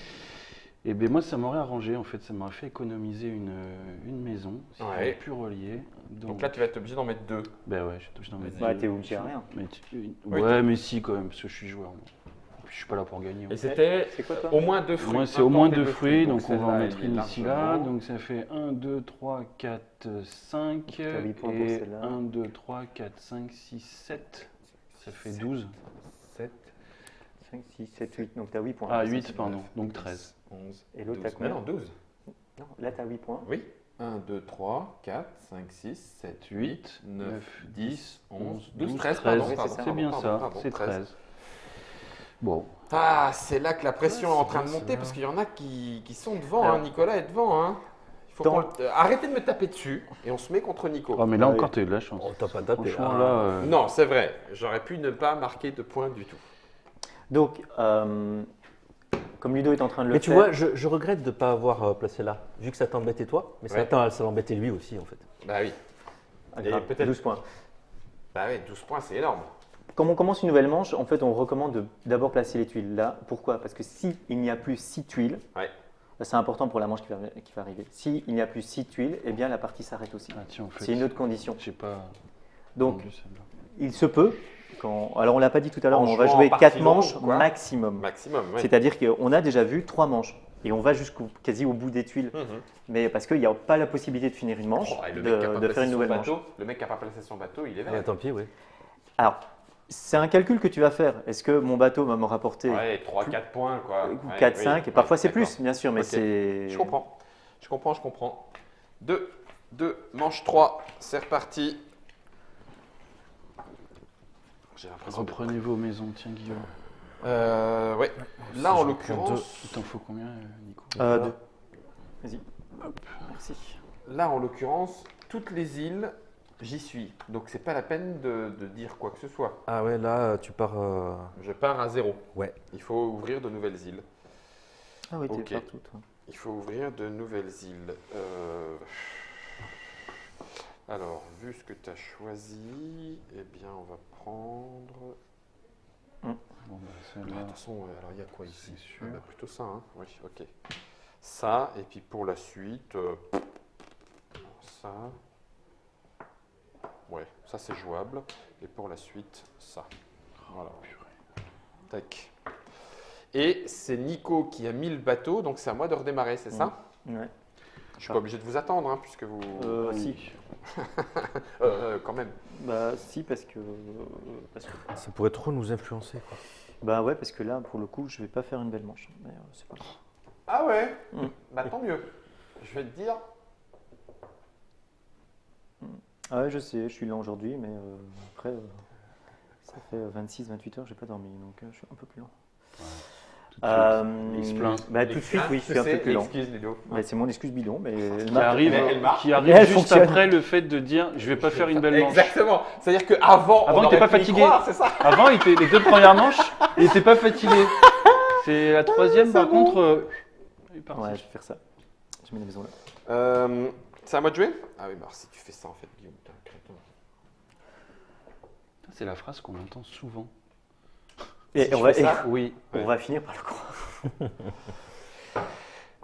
Et bien moi, ça m'aurait arrangé en fait. Ça m'aurait fait économiser une maison. Si Ouais. j'avais pu relier. Donc là, tu vas être obligé d'en mettre 2. Ben ouais, je suis obligé d'en mettre Vas-y. deux. T'es obligé à rien. Mais Oui, ouais, mais si quand même, parce que je suis joueur. Moi. Et puis, je suis pas là pour gagner. Et hein. c'était C'est quoi toi au moins 2 fruits. Moi, c'est au moins Importer 2 fruits, donc on va en celle-là, mettre elle est une ici là. largement. Donc ça fait 1, 2, 3, 4, 5. Tu as 8 points pour Et celle-là. 1, 2, 3, 4, 5, 6, 7. Ça fait 12. 7, 5, 6, 7, 8. Donc t'as 8 points. Ah, Ça, 8, c'est- pardon. Donc 13. 11. Et l'autre, 12. t'as combien Non, 12. Non, là t'as 8 points. Oui. 1, 2, 3, 4, 5, 6, 7, 8, 9, 10, 11, 12, 13. 13. Pardon, c'est pardon, ça. C'est bien pardon, ça, pardon, c'est 13. Bon, Ah, c'est là que la pression Ouais, est en c'est train de bien, monter c'est parce bien. qu'il y en a qui sont devant. Alors- Hein. Nicolas est devant. Hein. Il faut Dans- arrêtez de me taper dessus et on se met contre Nico. ah, mais là Ouais. encore, t'as eu de la chance. Oh, t'as pas tapé. Franchement, Ah. là. Non, c'est vrai. J'aurais pu ne pas marquer de points du tout. Donc, comme Ludo est en train de le Mais tu faire. vois, je regrette de ne pas avoir placé là, vu que ça t'embêtait toi, mais Ouais. ça l'embêtait lui aussi en fait. Bah oui. Ah, Et grave, peut-être- 12 points. Bah oui, 12 points, c'est énorme. Comme on commence une nouvelle manche, en fait, on recommande d'abord placer les tuiles là. Pourquoi? Parce que s'il n'y a plus 6 tuiles, Ouais. c'est important pour la manche qui va arriver. S'il n'y a plus 6 tuiles, eh bien la partie s'arrête aussi. Ah, tiens, en fait. C'est une autre condition. J'ai pas. Donc, entendu celle-là. il se peut, alors on ne l'a pas dit tout à l'heure, En mais on va jouant en jouer partie 4 manches longue, quoi. maximum. Maximum, oui. C'est-à-dire qu'on a déjà vu 3 manches. Et on va quasi au bout des tuiles. Mais parce qu'il n'y a pas la possibilité de finir une manche, Oh, et le mec qui a pas de placé faire une son nouvelle manche. bateau, le mec qui n'a pas placé son bateau, il est Ah, vert. tant pis, oui. Alors, c'est un calcul que tu vas faire. Est-ce que mon bateau va me rapporter Ouais, 3-4 points, quoi. ou Ouais, 4, oui, 5, et ouais, parfois c'est d'accord. plus, bien sûr, mais Ok. c'est. Je comprends. Je comprends. 2, manche 3, c'est reparti. J'ai l'impression de... Reprenez vos maisons, tiens, Guillaume. Ouais. Là, en l'occurrence, Il t'en faut combien, Nico? 2. Vas-y. Merci. là, en l'occurrence, toutes les îles, j'y suis. Donc, c'est pas la peine de dire quoi que ce soit. Ah ouais, là tu pars. Je pars à 0. Ouais. Il faut ouvrir de nouvelles îles. Ah oui, t'es Ok. partout, toi. Il faut ouvrir de nouvelles îles. Alors, vu ce que tu as choisi, eh bien, on va prendre... Bon, bah, De celle-là. toute façon, alors il y a quoi ici? C'est sûr. Ah bah, plutôt ça, hein? Oui, ok. Ça, et puis pour la suite, ça. Ouais, ça c'est jouable. Et pour la suite, ça. Voilà. Tac. Et c'est Nico qui a mis le bateau, donc c'est à moi de redémarrer, c'est ça? Ouais. Je suis pas obligé de vous attendre, hein, puisque vous... Si. quand même. Bah, si, parce que. Ça pourrait trop nous influencer. Quoi. Bah, ouais, parce que là, pour le coup, je vais pas faire une belle manche. Mais c'est pas grave. Ah ouais? Mm. Bah tant mieux. Je vais te dire... Ah ouais, je sais, je suis là aujourd'hui, mais après, ça fait 26-28 heures, j'ai pas dormi, donc je suis un peu plus lent. Tout de suite. Il se plaint. Bah, tout de suite, oui, je suis un peu plus lent. Excuse, Ludo. Bah, c'est mon excuse bidon, mais elle Qui marche. arrive, mais elle marche. qui arrive Elle juste fonctionne. après le fait de dire je vais pas faire une belle manche. Exactement. C'est-à-dire qu'avant, Avant, on il était aurait pas pu y fatigué. croire, c'est ça? Avant, les 2 premières manches, il était pas fatigué. C'est la troisième, par contre, il est parti. Ouais, je vais faire ça. Je mets la maison là. C'est à moi de jouer? Ah oui, bah alors si tu fais ça en fait, Guillaume, t'es un crétin. C'est la phrase qu'on entend souvent. Et Si on je va, fais ça, Oui. on va finir par le croire.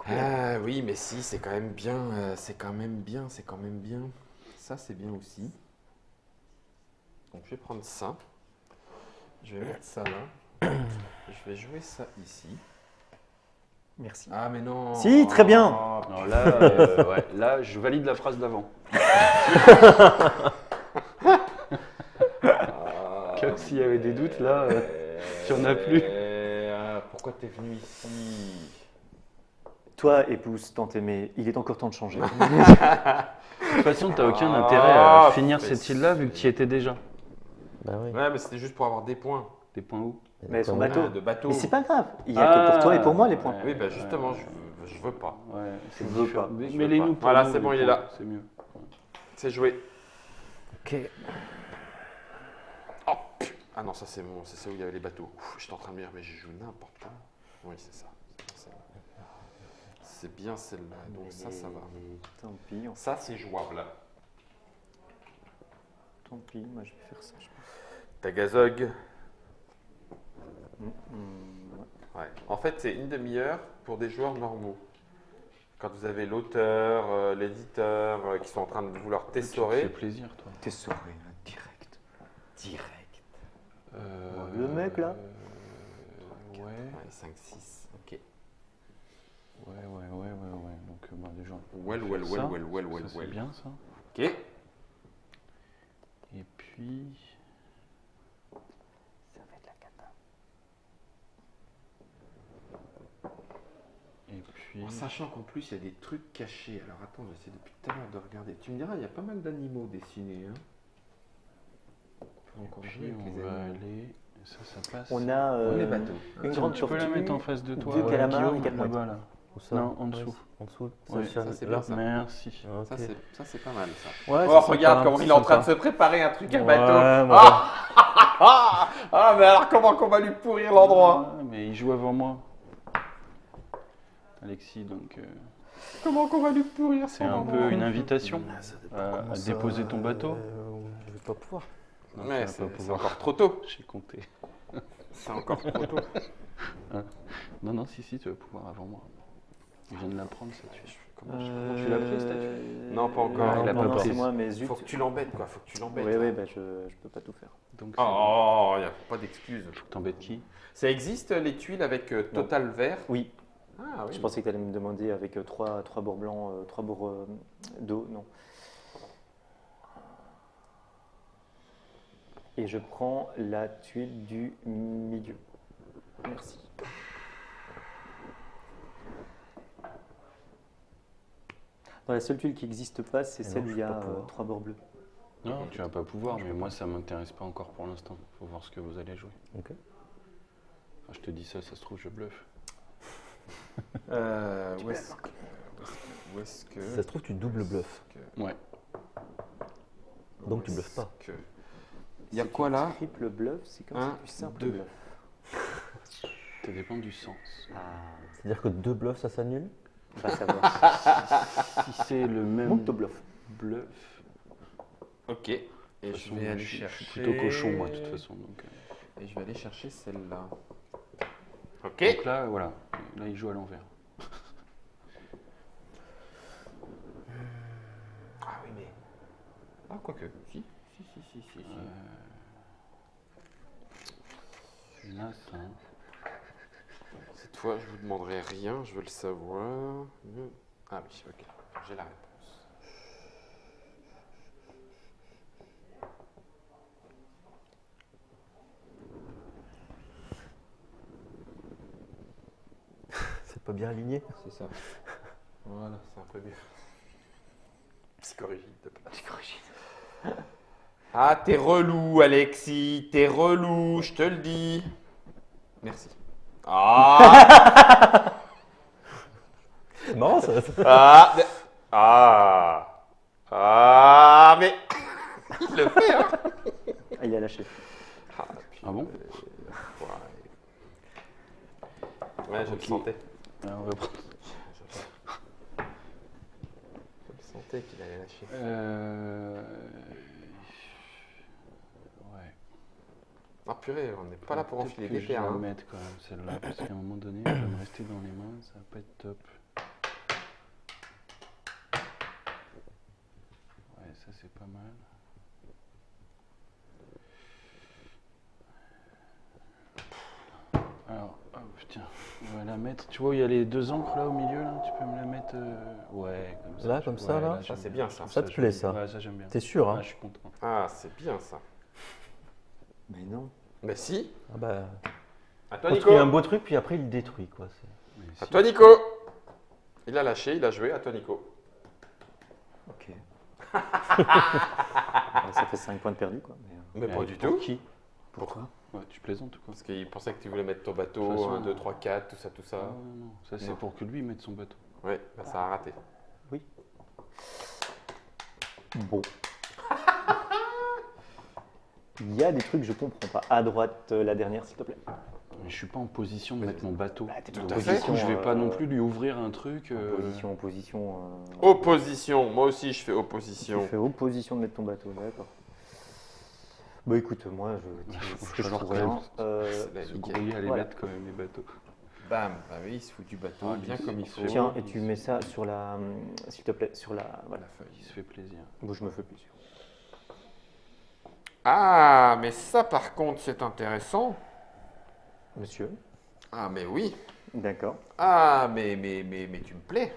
Ah oui, mais si, c'est quand même bien, c'est quand même bien. Ça, c'est bien aussi. Donc je vais prendre ça. Je vais mettre ça là. Je vais jouer ça ici. Merci. Ah mais non. Si, très bien. Non, là, ouais, là, je valide la phrase d'avant. Comme s'il y avait des doutes, là, il n'y en a plus. Pourquoi t'es venu ici? Toi, épouse, tant aimée, il est encore temps de changer. De toute façon, t'as aucun intérêt à finir mais cette île-là vu que tu y étais déjà. Bah oui. Ouais, mais c'était juste pour avoir des points. Des points où? Mais son Ouais. bateau. De bateau. Mais c'est pas grave. Il y a que pour toi et pour moi les points. Oui, bah justement, je veux pas. Ouais, c'est Je veux différent. pas. Mets-les-nous pour Voilà, nous, c'est bon, les il est points, là. C'est mieux. C'est joué. Ok. Oh, ah non, ça c'est bon, c'est ça où il y avait les bateaux. Ouf, j'étais en train de me dire, mais je joue n'importe quoi. Oui, c'est ça. C'est bien celle-là. Donc ça va. Tant pis, Ça, c'est jouable. tant pis, moi je vais faire ça, je pense. Tagazog. Ouais. Ouais. En fait, c'est une demi-heure pour des joueurs normaux. Quand vous avez l'auteur, l'éditeur qui sont en train de vouloir Ça te tessorer. fait plaisir, toi. T'es sauvé, hein, direct. Direct. Le mec, là Ouais. Ouais, 5, 6. Ok. Ouais. Donc, bah, déjà. Well. Ça, c'est bien, ça. Ok. Et puis. Ça va être la cata. Et puis. En sachant qu'en plus, il y a des trucs cachés. Alors attends, j'essaie depuis tout à l'heure de regarder. Tu me diras, il y a pas mal d'animaux dessinés. Hein. Faut encore jouer Puis, avec on les va animaux. aller. Ça passe. On a Les bateaux. une Tiens, grande tu peux la tortue, mettre en face de toi. deux calamars Guillaume, et quatre mouettes. là-bas, là. Où ça? Non, en dessous. En dessous. Ouais, ça, ça, c'est là. bien, ça. Merci. Ok. Ça, c'est pas mal, ça. Ouais, Oh, c'est regarde sympa, comment c'est il est en train de sympa. se préparer un truc à Ouais, bateau. bon, Ah, mais alors comment qu'on va lui pourrir l'endroit? Ah, mais il joue avant moi. Alexis, donc Comment qu'on va lui pourrir c'est un peu une invitation à Comment ça, déposer ton bateau. Je vais pas pouvoir. Non, tu Ouais, vas c'est pas pouvoir. encore trop tôt. J'ai compté. C'est encore trop tôt. Non, si, tu vas pouvoir avant moi. Je viens de la prendre cette fiche. Comment Tu l'as pris, statue Non, pas encore. Il a pas non, pris. c'est moi, mais zut. Faut que tu l'embêtes, quoi. Faut que tu l'embêtes. Oui, bah, je peux pas tout faire. Donc, Oh, il n'y a pas d'excuses. faut que t'embêtes qui? Ça existe les tuiles avec total vert? Oui, Ah oui. je pensais que tu allais me demander avec trois bourgs blancs, trois bourgs d'eau. Non. Et je prends la tuile du milieu. Merci. Dans la seule tuile qui n'existe pas, c'est Et celle non, où je il y peux a pas pouvoir. trois bords bleus. Non, tu vas pas pouvoir, mais moi ça m'intéresse pas encore pour l'instant. Faut voir ce que vous allez jouer. Ok. Enfin, je te dis ça se trouve, je bluffe. Où est-ce que... Ça se trouve, tu double bluff. Ouais. Donc tu bluffes pas. Il y a quoi là? Triple bluff, c'est comme Un, si tu simple deux. bluff. Ça dépend du sens. C'est-à-dire que deux bluffs, ça s'annule? Va savoir. Si c'est le même Monte au bluff. bluff. Ok. Et De toute je façon, vais aller je suis chercher... plutôt cochon, moi, de toute façon. Donc, Et je vais aller chercher celle-là. Ok. donc là, voilà. Là, il joue à l'envers. Ah oui, mais... Ah, quoique. Si. Là, ça. Cette fois, je vous demanderai rien, je veux le savoir. Ah oui, ok. J'ai la réponse. C'est pas bien aligné? C'est ça. Voilà, c'est un peu mieux. Psychorigide, de Psychorigide. Ah, t'es relou, Alexis. T'es relou, je te le dis. Merci. Ah. Non, ça. Mais il le fait, hein. Ah, il a lâché. Ah bon? Ouais, je le Ok. sentais. Alors, on va prendre. Je le sentais qu'il allait lâcher. Ouais. Ah purée, on n'est pas là pour Peut-être enfiler que des je paires. vais la Hein. mettre quand même celle-là, parce qu'à un moment donné, elle va me rester dans les mains, ça va pas être top. Ouais, ça c'est pas mal. Alors, oh, putain, on va la mettre. Tu vois, il y a les deux encres là au milieu, là. Tu peux me la mettre. Ouais, comme ça. Là, comme ça, là j'aime c'est bien. bien, ça. Je trouve Ça te joli. plaît, ça? Ouais, ça j'aime bien. T'es sûr, hein? Ouais, je suis content. Ah, c'est bien ça. Mais non. Mais si. Ah bah. À toi, Construit Nico. un beau truc, puis après il le détruit, quoi. Mais À si. toi, Nico. Il a lâché, il a joué. À toi, Nico. Ok. Ça fait 5 points de perdu, quoi. Mais pas Pour du tout. qui? Pourquoi? Ouais, tu plaisantes ou quoi? Parce qu'il pensait que tu voulais mettre ton bateau, De toute façon, 1, 2, 3, 4, tout ça, tout ça. Ah, non, ça c'est Non. pour que lui mette son bateau. Oui, bah, ça a raté. Bon. Il y a des trucs que je comprends pas. À droite, la dernière, s'il te plaît. Mais je suis pas en position de mettre mon bateau. Bah, t'es Tout en à Du fait. coup, je vais pas euh, non plus lui ouvrir un truc. En position. Opposition. Moi aussi, je fais Tu opposition. fais opposition de mettre ton bateau, d'accord. Bon, écoute, moi, je faut ce que que je je trouve leur rien. C'est la Se nickel. grouiller à les Voilà. mettre quand même les bateaux. Bam. Bah oui, il se fout du bateau, Ah, bien il- comme il il faut. fait- Tiens, bon, et tu mets ça sur la. S'il te plaît, sur la. Voilà. La feuille. Il se fait plaisir. Bon, je me fais plaisir. Ah, mais ça, par contre, c'est intéressant. Monsieur. Ah, mais oui. D'accord. Ah, mais tu me plais.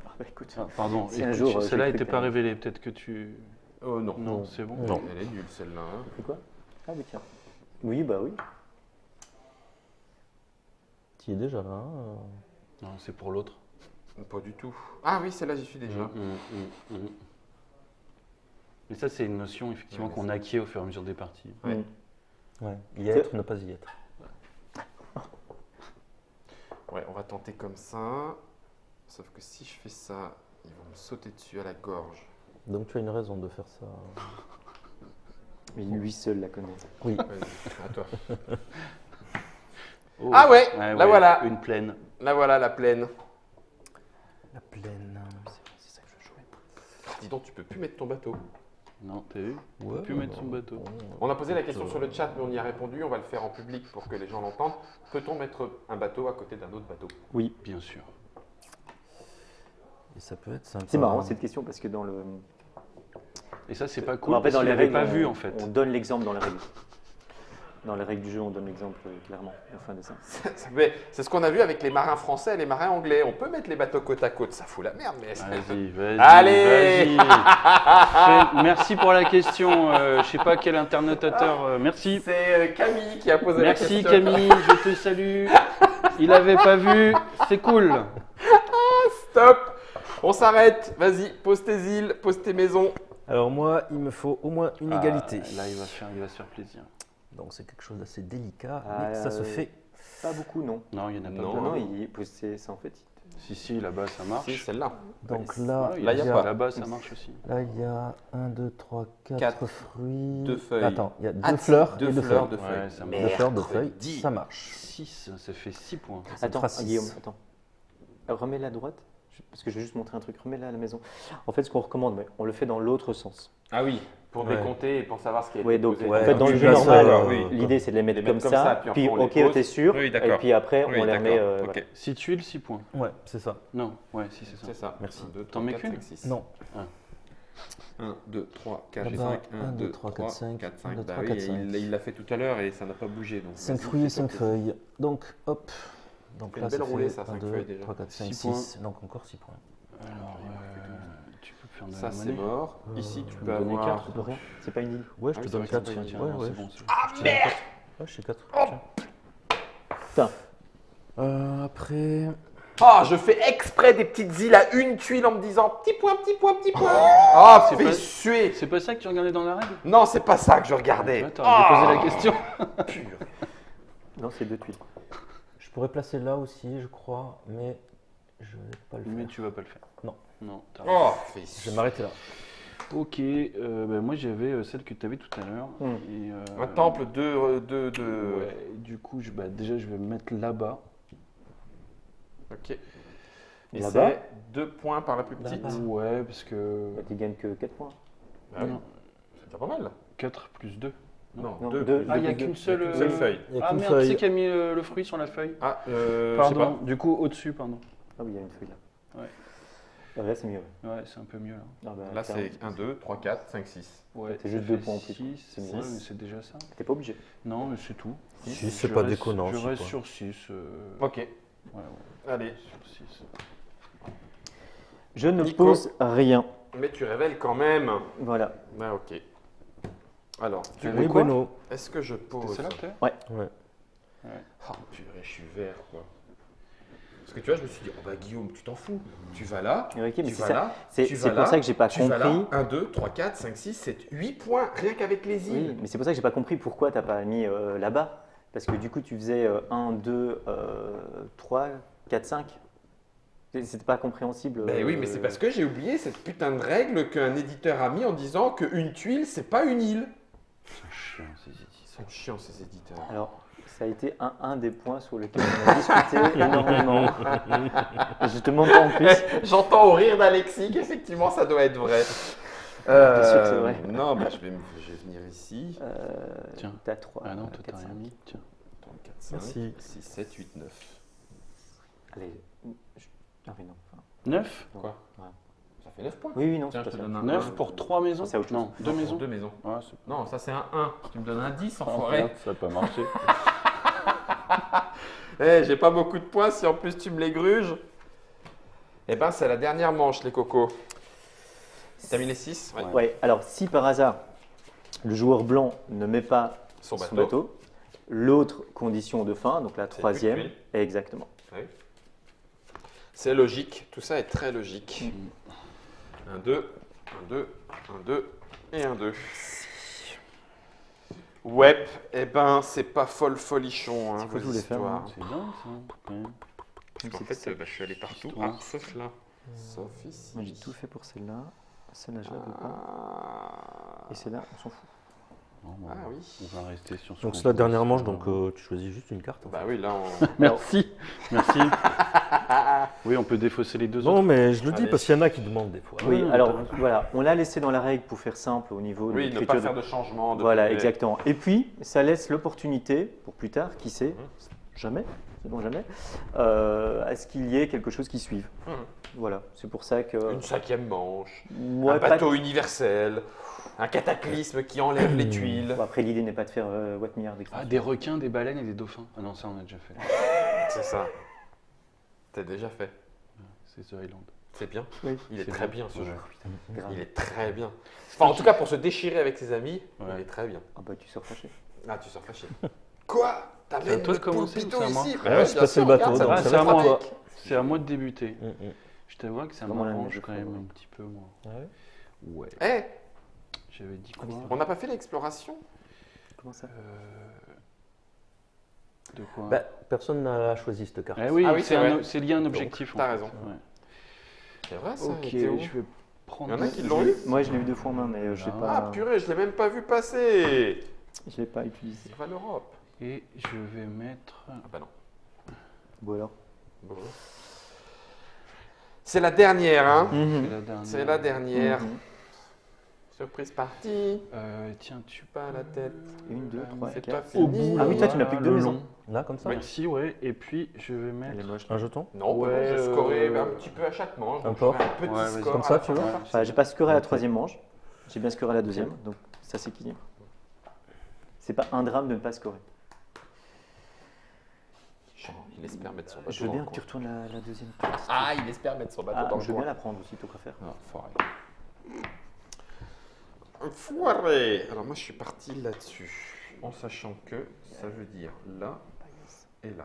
Ah, bah, écoute. Ah, pardon, Si un écoute, jour, celle-là j'ai n'était cru pas que- révélée. Peut-être que tu. Oh non. Non, c'est bon. Non. Elle est nulle, celle-là. hein. C'est quoi? Ah, oui, tiens. Oui, bah oui. Tu y es déjà là. Hein. Non, c'est pour l'autre. Pas du tout. Ah oui, celle-là, j'y suis déjà. Mais ça, c'est une notion effectivement Ouais, qu'on acquiert au fur et à mesure des parties. Ouais. Mm. Ouais. Y être, ne pas y être. Ouais, on va tenter comme ça. Sauf que si je fais ça, ils vont me sauter dessus à la gorge. Donc tu as une raison de faire ça. Mais lui seul la connaît. Oui. Vas-y, à toi. Oh. Ah ouais, là voilà. Une plaine. Là voilà, la plaine. La plaine. C'est ça que je jouais. Dis donc, tu peux plus mettre ton bateau. Non, t'as vu? On Ouais, peut plus mettre son bateau. On a posé la question sur le chat, mais on y a répondu. On va le faire en public pour que les gens l'entendent. Peut-on mettre un bateau à côté d'un autre bateau? Oui. Bien sûr. Et ça peut être sympa. C'est marrant cette question parce que dans le. Et ça, c'est pas cool. En fait, parce dans qu'il les avait règles, pas on, vu en fait. on donne l'exemple dans les règles. Dans les règles du jeu, on donne l'exemple clairement à la fin de ça. Mais c'est ce qu'on a vu avec les marins français et les marins anglais. On peut mettre les bateaux côte à côte. Ça fout la merde, mais. Vas-y. Allez. vas-y. Merci pour la question. Je sais pas quel internotateur. Merci. C'est Camille qui a posé la question. Merci Camille, je te salue. Il avait pas vu. C'est cool. Stop. On s'arrête. Vas-y, pose tes îles, pose tes maisons. Alors moi, il me faut au moins une égalité. Là, il va se faire plaisir. Donc c'est quelque chose d'assez délicat, Ah, mais ça se fait. Pas beaucoup, non. Non, il y en a pas. Non. beaucoup. Non, c'est en fait. Si, là-bas, ça marche. Si, celle-là. Donc Ouais, là, là, y a pas. Là-bas, ça marche aussi. là, il y a 1, 2, 3, 4 Quatre. fruits. 2 feuilles. Attends, il y a 2 Ah, fleurs deux et 2 fleurs, feuilles. 2 Ouais, feuilles. ça Deux marche. fleurs, 2 feuilles, Mercredi. ça marche. 6, ça fait 6 points. Ça me Attends, fera six. Guillaume, attends. Remets-la à droite, parce que je vais juste montrer un truc. Remets-la à la maison. En fait, ce qu'on recommande, mais on le fait dans l'autre sens. Ah oui, pour Ouais. décompter et pour savoir ce qui a été Oui, donc posé. Ouais, en fait, dans tu le jeu places, normal, oui. l'idée c'est de les mettre, Les mettre comme comme ça, ça, puis puis après, on ok, les pose. t'es sûr, Oui, et d'accord. puis après Oui, on les d'accord. remet. Ok. Voilà. 6 tuiles, 6 points. Ouais, c'est ça. Non, ouais, si, c'est ça. C'est ça. Merci. 1, 2, T'en 3, mets 4, qu'une 5, 6. Non. 1, 2, 3, 4, Là-bas, 5. 1, 2, 3, 4, 5. 4, 5. 4, 5. 2, Bah 3, oui, 4, 5. il l'a fait tout à l'heure et ça n'a pas bougé. 5 vas-y, fruits et fais-toi 5 plaisir. feuilles. Donc, hop. Donc Fait là, une belle ça roulée, fait ça, 1, 5 2, feuilles déjà. 3, 4, 5, 6 6. Donc encore 6 points. Alors, tu peux faire de Ça, la c'est monnaie. mort. Ici, tu peux peux me donner avoir. quatre. Tu peux rien. C'est pas une île. Ouais, je Ah te oui, donne c'est vrai 4. que Tiens, Ouais, non, ouais. c'est bon. Ouais, je sais 4. Putain. Après. Ah, je fais exprès des petites îles à une tuile en me disant petit point, petit point, petit point. Ah, C'est fais pas- suer. C'est pas ça que tu regardais dans la règle? Non, c'est pas ça que je regardais. Ouais, t'aurais dû poser la question. Non, c'est 2 tuiles. Je pourrais placer là aussi, je crois, mais je vais pas le Mais faire. tu vas pas le faire. Non. Non, t'as Oh, fais Je suer. vais m'arrêter là. Ok, moi j'avais celle que tu avais tout à l'heure. Hmm. Et, Un temple de. Ouais, et du coup, déjà je vais me mettre là-bas. Ok. Et Là-bas c'est 2 points par la plus petite. Là-bas. Ouais, parce que Bah, tu gagnes que 4 points. Ah oui, c'est déjà pas mal. 4 plus 2. Non, Non, 2 deux. Ah, il n'y a plus qu'une deux. seule, Une seule feuille. Il y a Ah qu'une merde, tu sais feuille. qui a mis le fruit sur la feuille? Ah, je sais Pardon, pas. du coup au-dessus, pardon. Ah oui, il y a une feuille là. Ouais. Ah, là, c'est mieux. Ouais, c'est un peu mieux là. Ah, bah, Là, clairement. c'est 1, 2, 3, 4, 5, 6. Ouais, C'est ça juste fait 2 points en plus. 6, C'est ouais, mieux. mais c'est déjà ça. T'es pas obligé. Non, mais c'est tout. Si, c'est Je pas reste- déconnant. Je six reste points. sur 6. Ok, Ouais, allez. sur 6. Je ne Nico. pose rien. Mais tu révèles quand même. Voilà. Ah, ok. Alors, tu Oui, quoi bueno. Est-ce que je C'est pose celle-là, peut-être? Ouais. Oh purée, je suis vert quoi. Parce que tu vois, je me suis dit, oh bah Guillaume, tu t'en fous. Tu vas là, Ok, mais tu c'est vas ça. là, C'est tu vas pour là, ça que j'ai pas tu vas là. compris. 1, 2, 3, 4, 5, 6, 7, 8 points, rien qu'avec les Oui, îles. mais c'est pour ça que j'ai pas compris pourquoi t'as pas mis là-bas. Parce que du coup, tu faisais 1, 2, 3, 4, 5. C'était pas compréhensible. Ben oui, mais c'est parce que j'ai oublié cette putain de règle qu'un éditeur a mis en disant qu'une tuile, c'est pas une île. Ils sont chiants ces Ils éditions. sont chiants ces éditeurs. Alors, ça a été un des points sur lesquels on a discuté énormément. Je te demande pas en plus. J'entends au rire d'Alexis qu'effectivement ça doit être vrai. Bien sûr que c'est vrai. Non, bah, je vais venir ici. Tiens. T'as 3. Ah non, toi t'as rien mis. Tiens. 3, 4, 5, Merci. 6, 7, 8, 9. Allez. Ah oui, non. Enfin, 9 non. Quoi Ouais. Ça fait 9 points. Oui, non, Tiens, c'est je pas te ça. donne un 9 1. pour 3 maisons C'est autre chose. Non, 2 maisons. 2 maisons. Ouais, c'est Non, ça c'est un 1. Tu me donnes un 10, pas enfoiré. ça n'a pas marché. Eh, j'ai pas beaucoup de points si en plus tu me les gruges. Eh ben, c'est la dernière manche, les cocos. T'as mis les 6 Ouais. Ouais, alors si par hasard, le joueur blanc ne met pas Son son bateau. bateau, l'autre condition de fin, donc la C'est troisième, plus de exactement. C'est logique, tout ça est très logique. 1, 2, 1, 2, 1, 2 et 1, 2. Ouais, eh ben, c'est pas folichon. Hein, C'est quoi que je vos voulais faire, histoires. C'est dingue ça. quand même. Parce qu'en fait, je suis allé partout, Histoire. sauf là. Sauf ici. Moi j'ai tout fait pour celle-là. Celle-là, je la veux pas. Ah, Et celle-là, on s'en fout. Non, bon, Ah oui. On va rester sur ce Donc qu'on c'est la pose. dernière manche, donc tu choisis juste une carte. Bah oui, là, on... Merci. Merci. Oui, on peut défausser les deux Non, autres. mais je le dis Allez. parce qu'il y en a qui demandent des fois. Oui, Ouais, alors t'as raison. voilà, on l'a laissé dans la règle pour faire simple au niveau de Oui, ne l'écriture. pas faire de changement. De Voilà, PV. exactement. Et puis, ça laisse l'opportunité, pour plus tard, qui sait, jamais, c'est bon jamais, à ce qu'il y ait quelque chose qui suive. Mhm. Voilà, c'est pour ça que... Une 5e manche, Moi, un pas- bateau universel, un cataclysme qui enlève les tuiles. Bon, après, l'idée n'est pas de faire what milliard Ah, d'extensions. des requins, des baleines et des dauphins. Ah non, ça on a déjà fait. C'est ça. T'as déjà fait. C'est The Island. C'est bien. Oui. Il est C'est très bien. bien ce Ouais. jeu. Grave. Il est très bien. Enfin, en tout cas, pour se déchirer avec ses amis, Ouais. il est très bien. Ah bah, tu sors fâché. Ah, tu sors fâché. Quoi? C'est T'amènes à toi le de commencer ou poulpito c'est à moi ici? Ah ouais, c'est passé le bateau, donc ça ça va va être à toi. toi. C'est à moi de débuter. Je t'avoue que ça Comment la m'arrange neige, quand même ouais. un petit peu moi. Ouais. Eh, J'avais dit quoi on n'a pas fait l'exploration? Comment ça De quoi Bah, personne n'a choisi cette carte. Eh oui, Ah oui, c'est vrai. c'est lié à un objectif. t'as en fait. raison. Ouais. C'est vrai, ça. Ok, il était où? je vais prendre. Il y en a qui l'ont eu? Moi, je l'ai eu 2 fois en main, mais je sais Ah, Ah, pas... purée, je l'ai même pas vu passer. Je l'ai pas utilisé. Viva l'Europe. Et je vais mettre. Ah bah non. Bon alors. Bon. C'est la dernière, hein? C'est la dernière. C'est la dernière. Mhm. Surprise partie. Tiens, tu Pas la tête. 1, 2, 3, C'est 4. pas fini. Ah oui, toi, tu n'as plus que 2 le maisons. long. Là, comme ça Merci, ouais. Et puis, je vais Elle est mettre. moche. Un jeton Non, bah Ouais, non, je scorais euh, un petit peu à chaque manche. un Donc port. j'aurai un petit Ouais, vas-y. score Comme à ça, la tu fin de veux la partie. Enfin, j'ai pas scoré à la 3e manche. J'ai bien scoré à la 2e, donc ça s'équilibre. C'est pas un drame de ne pas scorer. Il espère mettre son bateau Je veux dans bien le que tu coin. retournes la 2e carte. Ah, il espère mettre son bateau Ah, dans le je veux coin. bien la prendre aussi, tant qu'à faire. Ah, foiré. Foiré. Alors moi je suis parti là-dessus, en sachant que ça veut dire là et là.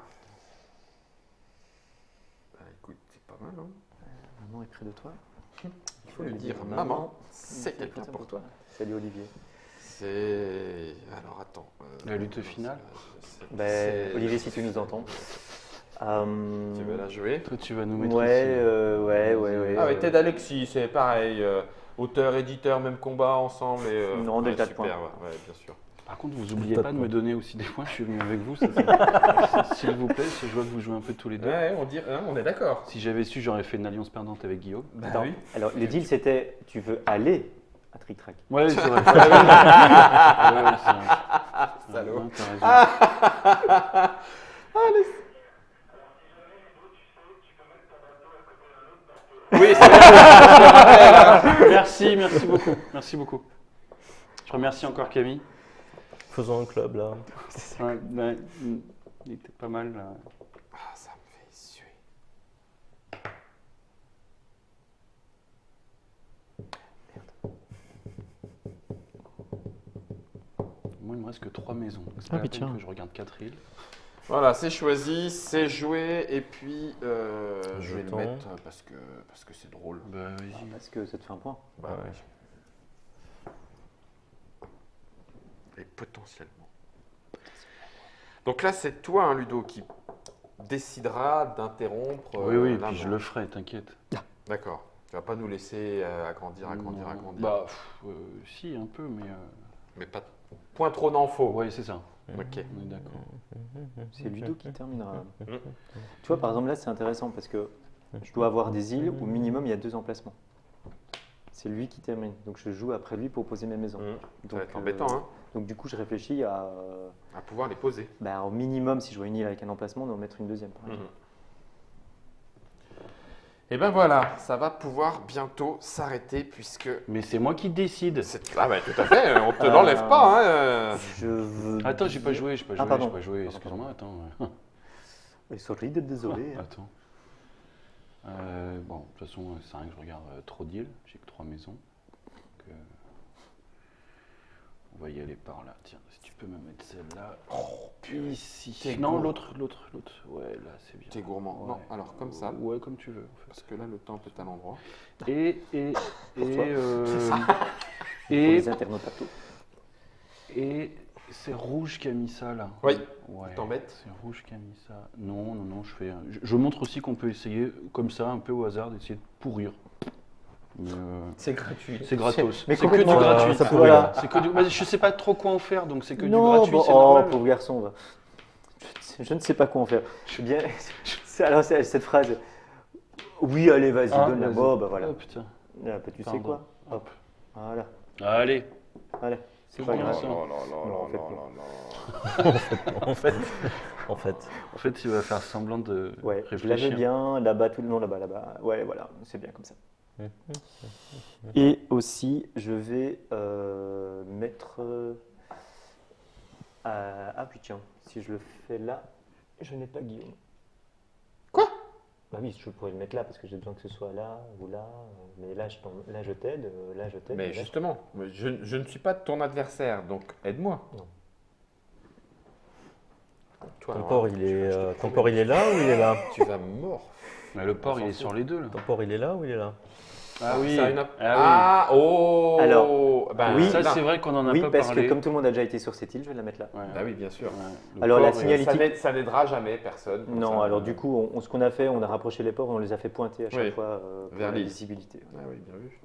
Bah écoute, c'est pas mal, hein. Maman est près de toi. Il faut lui dire, maman, c'est quelqu'un pour toi. Salut Olivier. C'est... Alors attends. La lutte finale. Ben, Olivier, si tu nous entends. Tu veux la jouer? Toi, tu vas nous mettre Ouais, ici. ouais. Ah oui, Ted Alexis, c'est pareil. Auteur, éditeur, même combat ensemble. Et, Non, delta de super, points. ouais, bien sûr. Par contre, vous oubliez Pas pas de de me point. donner aussi des points. Je suis venu avec vous. S'il vous plaît, je vois que vous jouez un peu tous les deux. Ouais, on, dit, hein, on est d'accord. Si j'avais su, j'aurais fait une alliance perdante avec Guillaume. Bah Attends, oui. alors le deal c'était tu veux aller à Trick Track. Ouais, c'est vrai. Salaud. Ouais, t'as raison. Oui, c'est vrai. Merci beaucoup. Merci beaucoup. Je remercie encore Camille. Faisons un club là. Ouais, ouais, il était pas mal. Là. Ah, ça me fait suer. Moi, il me reste que 3 maisons. Donc c'est Ah pas oui, la peine tiens. que je regarde 4 îles. Voilà, c'est choisi, c'est joué, et puis je vais le Jeton. mettre parce que c'est drôle. Bah, vas-y. Parce que ça te fait un point. Bah, Ouais. Et potentiellement. Donc là, c'est toi, hein, Ludo, qui décidera d'interrompre. Oui, la puis je manche. le ferai, t'inquiète. D'accord. Tu vas pas nous laisser agrandir. Non. Bah, si, un peu, mais. Mais pas point trop d'infos. Ouais, c'est ça. Ok. On est d'accord. C'est Ludo qui terminera. Mhm. Tu vois, par exemple, là, c'est intéressant parce que je dois avoir des îles. Au minimum, il y a 2 emplacements. C'est lui qui termine. Donc, je joue après lui pour poser mes maisons. Mhm. Ça Donc, va être embêtant, hein, donc, du coup, je réfléchis à. à pouvoir les poser. Bah, au minimum, si je vois une île avec un emplacement, d'en mettre une deuxième. Par exemple. Et ben voilà, ça va pouvoir bientôt s'arrêter puisque. Mais c'est moi qui décide. Ah bah tout à fait, on te l'enlève pas. Hein. Je veux. Attends, j'ai pas joué, Ah, pardon. Excuse-moi, attends. Sorry d'être désolé. Attends. Bon, de toute façon, c'est rien que je regarde trop d'îles. J'ai que 3 maisons. Donc, on va y aller par là. Tiens, si tu peux me mettre celle-là. Puis ici. T'es Non, gourmand. l'autre. Ouais, là, c'est bien. T'es gourmand. Ouais. Non, alors comme ça, Ouais, comme tu veux. En parce que là le temple est à l'endroit. fait. C'est ça. Pour Et les internautes partout. c'est Rouge qui a mis ça là. Oui. Ouais. T'embêtes. C'est Rouge qui a mis ça. Non, je montre aussi qu'on peut essayer comme ça, un peu au hasard, d'essayer de pourrir. Mais, C'est gratuit. c'est gratos. Mais C'est que du complètement, gratuit. ça pourrit, voilà. C'est que du... bah, je sais pas trop quoi en faire, donc c'est que du Non, gratuit, bon, c'est oh, normal. pauvre garçon. Va. Je ne sais pas quoi en faire. Bien. Alors, cette phrase. Oui, allez, vas-y, Ah, donne la vas-y. mot. Bah voilà. Oh, putain. Ah, bah, tu sais Pardon. quoi. Hop. Voilà. Allez. Allez. C'est C'est pas bon, grave. ça. Non, en fait, non. En fait, En fait, il va faire semblant de Ouais, je réfléchir. l'avais bien. Là-bas, tout le monde là-bas. Ouais, voilà. C'est bien comme ça. Et aussi, je vais mettre. Ah, puis tiens, si je le fais là, je n'ai pas Guillaume. Quoi? Bah oui, je pourrais le mettre là parce que j'ai besoin que ce soit là ou là. Mais là, je t'aide, là, je t'aide. Mais là, justement, je ne suis pas ton adversaire, donc aide-moi. Non. Toi, ton alors, port, tu il vas- est, je te ton promets, port, il est là ou il est là? Tu vas mort. Mais le porc, On il est s'en sur fout. les deux là. Ton port, il est là ou il est là? Ah oui. Ça a une... Ah Ah, oh. Alors, Ben, oui. Ça, là. c'est vrai qu'on en a oui, pas parce parlé. que comme tout le monde a déjà été sur cette île, je vais la mettre là. Ouais. Bah oui, bien sûr. Ouais. Le Alors, la porc, signalétique- Ça n'aidera jamais personne. pour Non, ça. alors du coup, ce qu'on a fait, on a rapproché les ports et on les a fait pointer à chaque Oui, fois pour vers la l'île. visibilité. Ah oui, bien vu.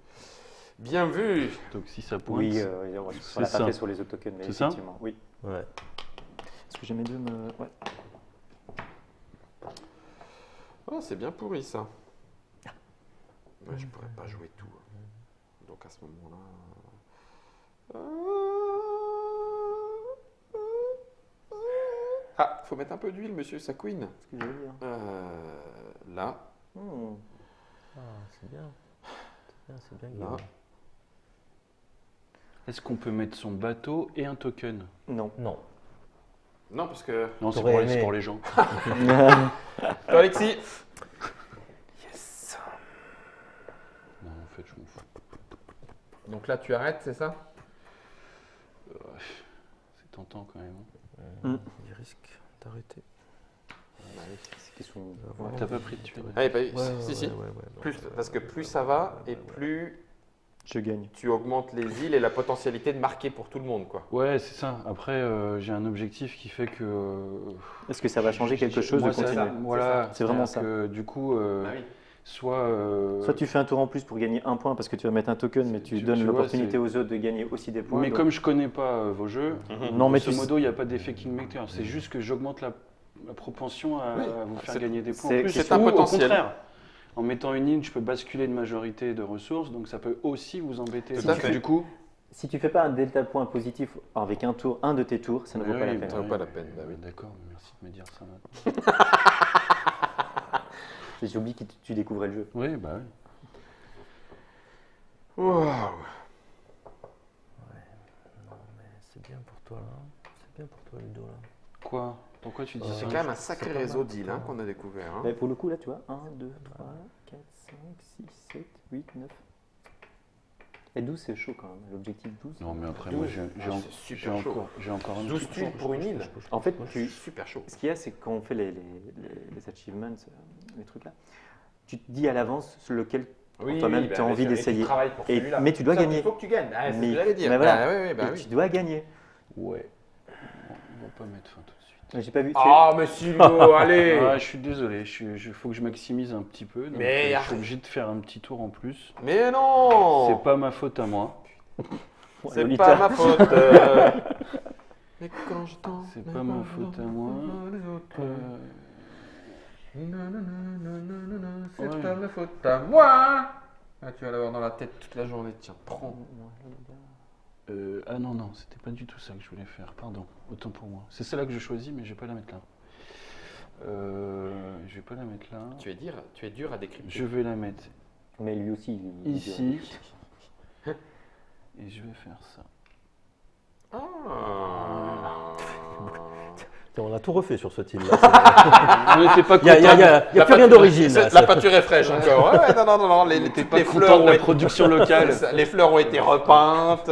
Bien vu. Donc si ça pointe. Oui, on c'est l'a pas ça. fait sur les autres tokens, mais C'est ça effectivement, oui. Ouais. Est-ce que j'aimais deux me... Ouais. Oh, c'est bien pourri ça. Ouais, je pourrais pas jouer tout. Donc à ce moment-là. Ah, faut mettre un peu d'huile, monsieur, ça couine. Ce que je veux dire. Là, Hmm. Ah, c'est bien. C'est bien, là. Guillaume. Est-ce qu'on peut mettre son bateau et un token? Non. Non. Non, parce que. Non, c'est T'aurais c'est aimé. pour les gens. Toi, Alexis. Yes. Non, en fait, je m'en fous. Donc là, tu arrêtes, c'est ça? C'est tentant quand même. Il risque d'arrêter. C'est question... T'as pas pris de tuile. Allez, bah, Ouais, si, si. ouais. Plus, parce que plus ça va et plus Je gagne. tu augmentes les îles et la potentialité de marquer pour tout le monde, quoi. Ouais, c'est ça. Après, j'ai un objectif qui fait que. Est-ce que ça va changer quelque chose Moi, de ça- continuer Voilà, C'est vraiment c'est-à-dire que, du coup, Bah oui. soit. Soit tu fais un tour en plus pour gagner un point parce que tu vas mettre un token, mais tu Tu donnes vois, l'opportunité c'est- aux autres de gagner aussi des points. Mais donc- comme je connais pas vos jeux, Non, mais grosso tu... modo, il n'y a pas d'effet kingmaker. C'est juste que j'augmente la propension à, Oui, à vous faire c'est- gagner des points. c'est- en plus. c'est un Ou, potentiel. Au contraire, en mettant une ligne, je peux basculer de majorité de ressources, donc ça peut aussi vous embêter. Tout à Parce que fait. du coup, Si tu fais pas un delta point positif avec un de tes tours, ça ne vaut oui, pas la oui, peine. Ça vaut pas la peine, bah oui. D'accord, merci de me dire ça. J'ai oublié que tu découvrais le jeu. Oui, bah oui. Waouh. C'est bien pour toi, là. C'est bien pour toi, Ludo, là. Quoi? Pourquoi tu dis C'est ça? quand même un sacré réseau d'îles hein, qu'on a découvert. hein. Mais pour le coup, là, tu vois, 1, 2, 3, 4, 5, 6, 7, 8, 9. Et 12, c'est chaud quand même. L'objectif 12. Non, mais après, moi, j'ai Ah, c'est super chaud. encore un 12 truc. tuiles pour une île. En fait, C'est super chaud. ce qu'il y a, c'est que quand on fait les achievements, les trucs là, tu te dis à l'avance lequel toi-même tu as envie d'essayer. Mais tu dois gagner. Il faut que tu gagnes. Ah, c'est ce que Mais- j'allais dire. mais voilà. Ah, oui, bah Et oui. tu dois gagner. Ouais. On va pas mettre fin tout de suite. J'ai pas vu. Ah, mais Silvo, allez. Ah, je suis désolé, faut que je maximise un petit peu. Donc Mais je suis arrête. obligé de faire un petit tour en plus. Mais non. C'est pas ma faute à moi. C'est Lolita. pas ma faute. Mais quand je t'en C'est pas ma faute à moi. C'est Ouais. pas ma faute à moi. Ah, tu vas l'avoir dans la tête toute la journée. Tiens, prends. Ah non, non, c'était pas du tout ça que je voulais faire. Pardon, autant pour moi. C'est celle-là que je choisis, mais je vais pas la mettre là. Je vais pas la mettre là. Tu es dur à décrypter. Je vais la mettre Mais lui aussi, il est ici. Ah. Et je vais faire ça. Ah. On a tout refait sur ce île-là. On n'était pas Il n'y content. a plus rien d'origine. là. La peinture est fraîche encore. Ouais, non. On n'était toutes pas les content fleurs de ont la été- production locale. Les fleurs ont été repeintes.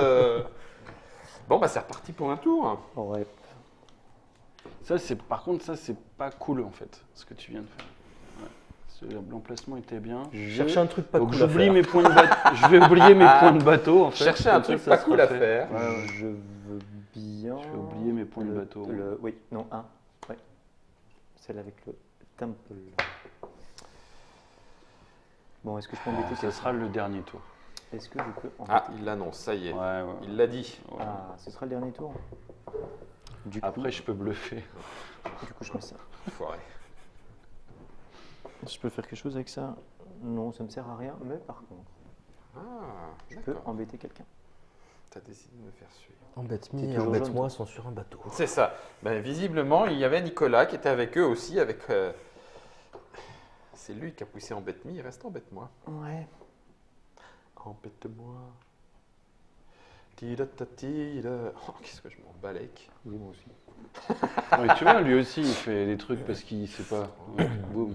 Bon, bah c'est reparti pour un tour. Ouais. Par contre, ça, c'est pas cool en fait, ce que tu viens de faire. Ouais. L'emplacement était bien. Chercher un truc pas Donc cool à j'oublie faire. mes points de bateau. Je vais oublier mes points de bateau en fait. Chercher un Comme truc ça, pas ça cool sera à fait. faire. Ouais, ouais. Je veux bien. Je vais oublier mes points de bateau. Oui, non, un. Ouais. Celle avec le temple. Bon, est-ce que je peux embêter Ça quelqu'un sera le dernier tour. Est-ce que je peux embêter Ah, il l'annonce, ça y est. Ouais, ouais. Il l'a dit. Ouais. Ah, ce sera le dernier tour. Du coup, Après, je peux bluffer. je mets ça. Foiré. Je peux faire quelque chose avec ça? Non, ça me sert à rien. Mais par contre, Ah, je peux d'accord. embêter quelqu'un. T'as décidé de me faire suivre. Embête-moi T'es et toujours embête-moi jaune, sont sur un bateau. C'est ça. Ben, visiblement, il y avait Nicolas qui était avec eux aussi. C'est lui qui a poussé Embête-moi. Il reste Embête-moi. Ouais. Embête-moi. Tida-ta-tida. Oh, qu'est-ce que je m'en balèque. Oui, moi aussi. Ouais, tu vois, lui aussi, il fait des trucs parce qu'il sait pas. Boum.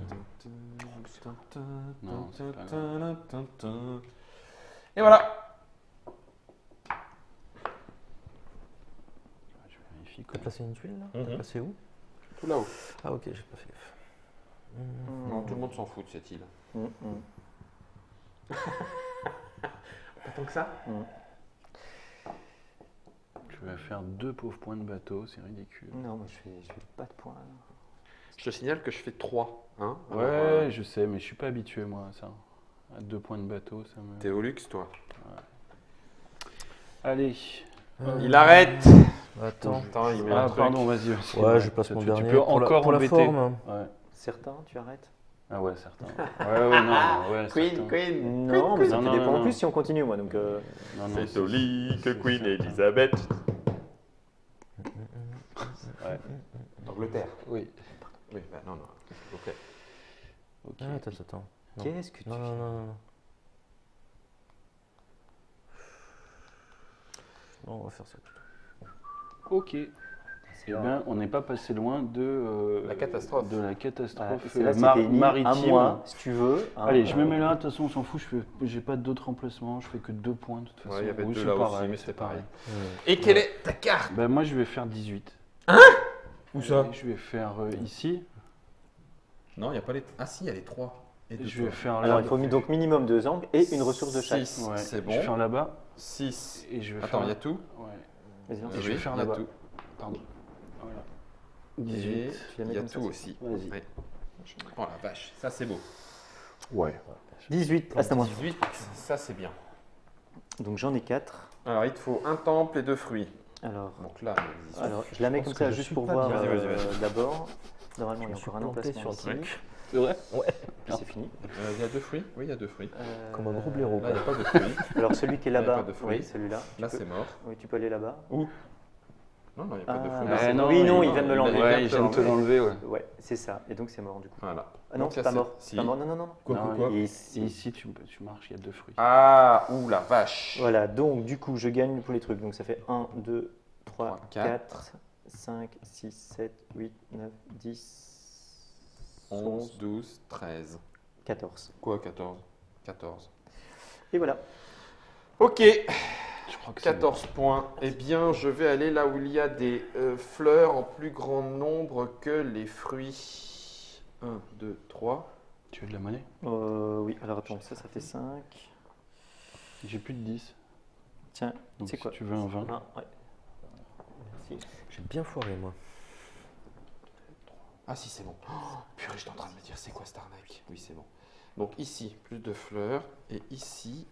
Non, c'est pas grave. Et voilà. Je vérifie. T'as placé une tuile là Mhm. T'as placé où Tout là-haut. Ah ok, j'ai pas fait gaffe. Non, tout le monde s'en fout de cette île. Pas tant que ça. Je vais faire 2 pauvres points de bateau, c'est ridicule. Non, moi je fais pas de points. Je te signale que je fais 3. Hein. Ouais, Alors, je sais, mais je suis pas habitué moi à ça. À 2 points de bateau, ça me. t'es au luxe, toi. Allez. Il arrête. Attends. Attends, il met un Ah, truc. pardon, vas-y. Ouais, je passe mon Tu dernier. peux pour la- encore pour la embêter. forme. hein. Ouais. Certains, tu arrêtes? Ah ouais, certains. Ouais, non. Ouais, certains. Queen. Non, mais ça Non, te non, dépend non, en plus non. si on continue, moi. Donc, Non, non, C'est au lit que Queen Elizabeth. Ouais. D'Angleterre. Oui. Oui, bah non. Ok. Ok. Ah, attends. Non. qu'est-ce que tu Non, fais? non. Non, on va faire ça. Ok. Eh bien, on n'est pas passé loin de La catastrophe. De la Ah, catastrophe c'est là, c'était une île, un maritime. mois, si tu veux. hein. Allez, je me mets là. De toute façon, on s'en fout. J'ai pas d'autres emplacements. Je fais que 2 points de toute façon. Ouais, il y avait Oui, 2 c'est là pareil, aussi, mais c'est c'est pareil. Ouais. Et quelle est ta carte? Ben, moi, je vais faire 18. Où ça? Je vais faire ici. Non, il n'y a pas les. Ah si, il y a les 3. Et Et je vais faire là. Alors, il faut donc minimum 2 angles et une ressource de chaque. 6, Ouais, c'est Je vais faire bon. là-bas. 6. Et je vais Attends, faire. il y a tout. Ouais. Vas-y, Et on je fait. vais faire il y a là-bas. tout. Pardon. Voilà. Et 18. Tu la mets il y a comme ça, tout c'est aussi. Vas-y. Ouais. Oh la vache, ça c'est beau. Ouais. 18. Ah, c'est à moi. 18, ça c'est bien. Donc, j'en ai 4. Alors il te faut un temple et 2 fruits. Alors, Donc là, je la mets pense comme que ça je juste suis pour pas voir bien. Vas-y. d'abord. Normalement, Je il y me a suis encore un planté emplacement sur un ici. truc. C'est vrai? Puis c'est fini. il y a 2 fruits. Oui, il y a 2 fruits. Comme un gros blaireau. Là, il n'y a pas de fruits. Alors, celui qui est Il y a là-bas, pas de fruits. oui, celui-là. Là, Tu peux- c'est mort. Oui, tu peux aller là-bas. Où? Non, il n'y a pas de Ah, fruits. là, Là, c'est- c'est- oui, non, il vient de me l'enlever. Ouais, il vient de te l'enlever, ouais. Ouais, c'est ça. Et donc, c'est mort du coup. Voilà. Ah non, Donc, c'est là, pas mort. Si. Pas mort. Non, non, non. Non, Et Et ici. ici, tu marches, il y a 2 fruits. Ah, ouh la vache. Voilà, donc du coup, je gagne pour les trucs. Donc, ça fait 1, 2, 3, 3, 4, 5, 6, 7, 8, 9, 10, 11, 12, 13. 14. Quoi, 14? 14. Et voilà. Ok, Je crois que c'est 14 points. Eh bien, je vais aller là où il y a des fleurs en plus grand nombre que les fruits. 1, 2, 3. Tu veux de la monnaie? Oui, alors attends, ça fait 5. J'ai plus de 10. Tiens, Donc c'est si quoi tu veux un 20. Ouais. Merci. J'ai bien foiré, moi. Ah si, c'est bon. Oh, purée, j'étais en train de me dire, c'est quoi cette arnaque? Oui, c'est bon. Donc ici, plus de fleurs. Et ici,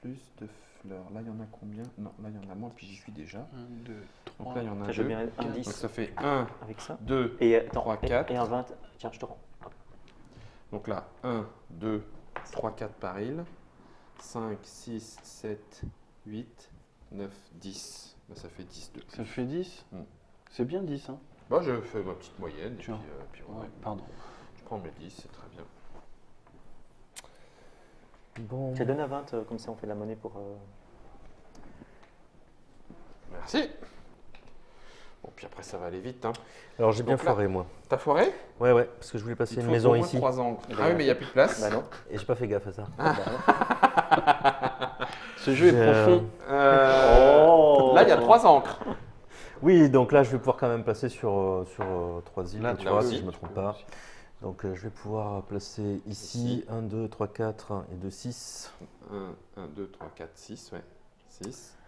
plus de fleurs. Là, il y en a combien? Non, là, il y en a moins, puis j'y suis déjà. 1, 2, 3. Donc là, il y en a Tiens, je veux 2. bien un Donc 10 ça fait 1, avec ça. 2. Et attends, 3, 4. et un 20. Tiens, je te rends. Donc là, 1, 2, 3, 4 par île. 5, 6, 7, 8, 9, 10. Bah, ça fait 10, 2. Ça fait 10. Hmm. C'est bien 10, hein? Bah, je fais ma petite moyenne. Et Tu puis, vois. puis voilà. Ouais, pardon. Je prends mes 10, c'est très bien. Bon. Tiens, donne à 20, comme ça on fait de la monnaie pour. Merci. Bon, puis après, ça va aller vite. Hein. Alors j'ai bien Donc là- foiré, moi. T'as foiré? Ouais, parce que je voulais passer Il te une faut maison au moins ici. 3 angles. Eh Ah ben, oui, mais il n'y a plus de place. Bah non. Et j'ai pas fait gaffe à ça. Ce jeu est J'ai, profond. Oh. Là, il y a 3 encres. Oui, donc là, je vais pouvoir quand même placer sur 3 îles, Là, tu là vois, aussi, si je ne me tu trompe peux pas. aussi. Donc je vais pouvoir placer ici 1, 2, 3, 4 et 2, 6. 1, 2, 3, 4, 6, ouais. 6.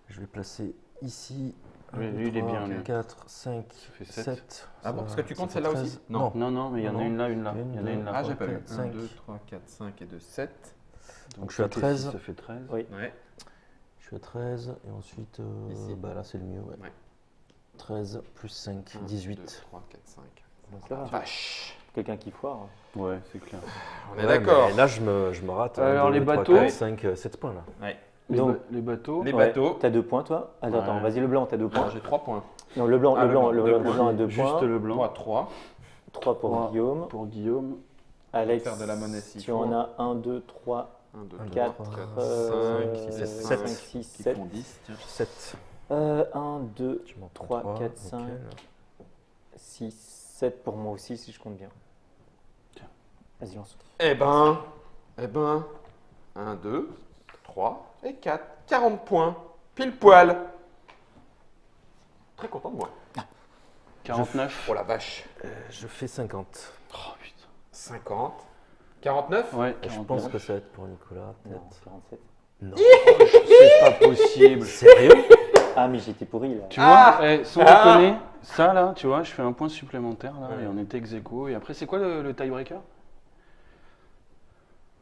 Je vais placer ici Oui, 1, lui, 2, il est 3, bien, lui. 4, 5, fait sept. 7. Ah bon, parce que tu comptes celle-là aussi? Non. Non, mais il y en a une là, une là. Il y en a une là. Ah, j'ai pas vu. 4, 1, 5. 2, 3, 4, 5 et 2, 7. Donc, je suis à 5 et 13. 6, ça fait 13. Oui. Ouais. Je suis à 13 et ensuite, Ici. bah là c'est le mieux. Ouais. Ouais. 13 plus 5, 1, 2, 18. 3, 4, 5. Donc ça va. Vache. Quelqu'un qui foire. Ouais, c'est clair. On est Ouais, d'accord. mais là je me rate. Alors, 1, 2, les 3, bateaux 4, 5, 7 points là. Donc, Les bateaux. Les ouais, bateaux. T'as 2 points toi. Attends, Ouais. attends, vas-y le blanc, t'as 2 points. Alors, j'ai 3 points. Non, le blanc, Ah, le blanc, deux le points. blanc a 2 Juste points. le blanc. 3. 3 pour Trois. Guillaume. Pour Guillaume. Alex, faire de la monnaie s'il tu faut. en as 1, 2, 3, 1, 2, 1, 2, 4, 3, 5, 6, 7, 5, 6, qui 7. font 10. Tiens. 7. 1, 2, Tu m'en 3, prends 4, 5, nickel. 6, 7 pour moi aussi si je compte bien. Tiens. Vas-y, lance. Eh ben, 1, 2, 3 et 4. 40 points. Pile poil. Très content de moi. 49. Oh la vache. Je fais 50. Oh putain. 50. 49. Ouais, Je 49. pense que ça va être pour Nicolas, Non, peut-être. 47. Non. C'est pas possible. Sérieux? Ah, mais j'étais pourri là. Tu Ah. vois, sans déconner, ça là, tu vois, je fais un point supplémentaire là, Ouais. et on était ex aequo. Et après, c'est quoi le tie-breaker?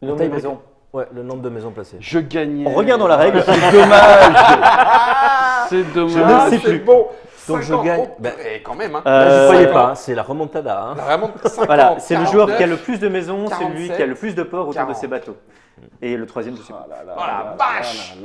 Le nombre de Tie-breaker. maisons. Ouais, le nombre de maisons placées. Je gagnais. On revient dans la règle. C'est dommage. C'est ne dommage. sais c'est plus. bon. Donc je 50. gagne. Oh, Ben, et quand même. Hein. Là, j'y Euh, croyais 50. pas, hein, c'est la remontada. Hein. Là, vraiment, 50, Voilà, c'est le joueur qui a 49. le plus de maisons, c'est lui 47, qui a le plus de ports autour 40. de ses bateaux. Et le troisième, je sais pas. Oh la vache.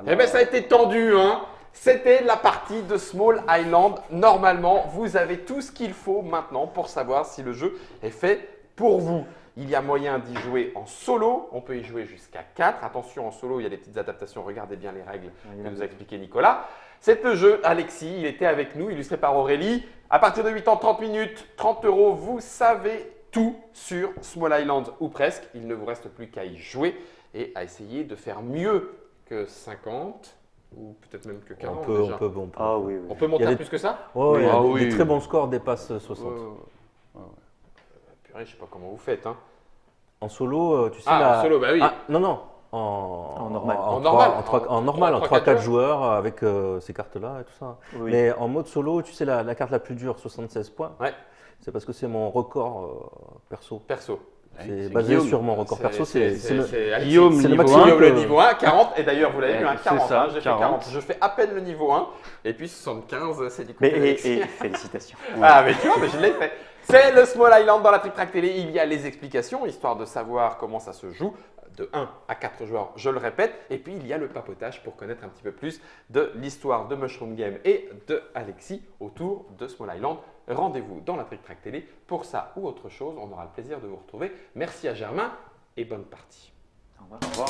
Eh bien, ça a été tendu, hein. C'était la partie de Small Island. Normalement, vous avez tout ce qu'il faut maintenant pour savoir si le jeu est fait pour vous. Il y a moyen d'y jouer en solo. On peut y jouer jusqu'à 4. Attention, en solo, il y a des petites adaptations. Regardez bien les règles que nous a expliqué Nicolas. C'est le jeu Alexis. Il était avec nous, illustré par Aurélie. À partir de 8 ans, 30 minutes, 30 €. Vous savez tout sur Small Island ou presque. Il ne vous reste plus qu'à y jouer et à essayer de faire mieux que 50 ou peut-être même que 40 déjà. On peut. Ah oui, oui. On peut monter Il y a à des- plus que ça? Ouais, il y a Ah des, oui. des très bons scores dépassent 60. Purée, je sais pas comment vous faites. Hein. En solo, tu sais. Ah, la- en solo, bah oui. Ah, non. En normal. En normal. En normal, en trois, 3-4 quatre joueurs avec ces cartes-là et tout ça. Oui. Mais en mode solo, tu sais, la carte la plus dure, 76 points. Ouais. C'est parce que c'est mon record perso. Perso. C'est basé sur mon record perso. C'est le- Alexis. Guillaume, c'est le niveau maximum. Guillaume, le que- niveau 1, 40. Et d'ailleurs, vous l'avez vu, hein, C'est 40. ça, hein, j'ai fait 40. 40. Je fais à peine le niveau 1. Et puis 75, c'est du coup. Mais d'Alexis. et félicitations. Ah, mais tu vois, mais je l'ai fait. C'est le Small Island dans la Trick Track Télé. Il y a les explications, histoire de savoir comment ça se joue. De 1 à 4 joueurs, je le répète. Et puis, il y a le papotage pour connaître un petit peu plus de l'histoire de Mushroom Game et de Alexis autour de Small Island. Rendez-vous dans la Trick Track Télé pour ça ou autre chose. On aura le plaisir de vous retrouver. Merci à Germain et bonne partie. Au revoir.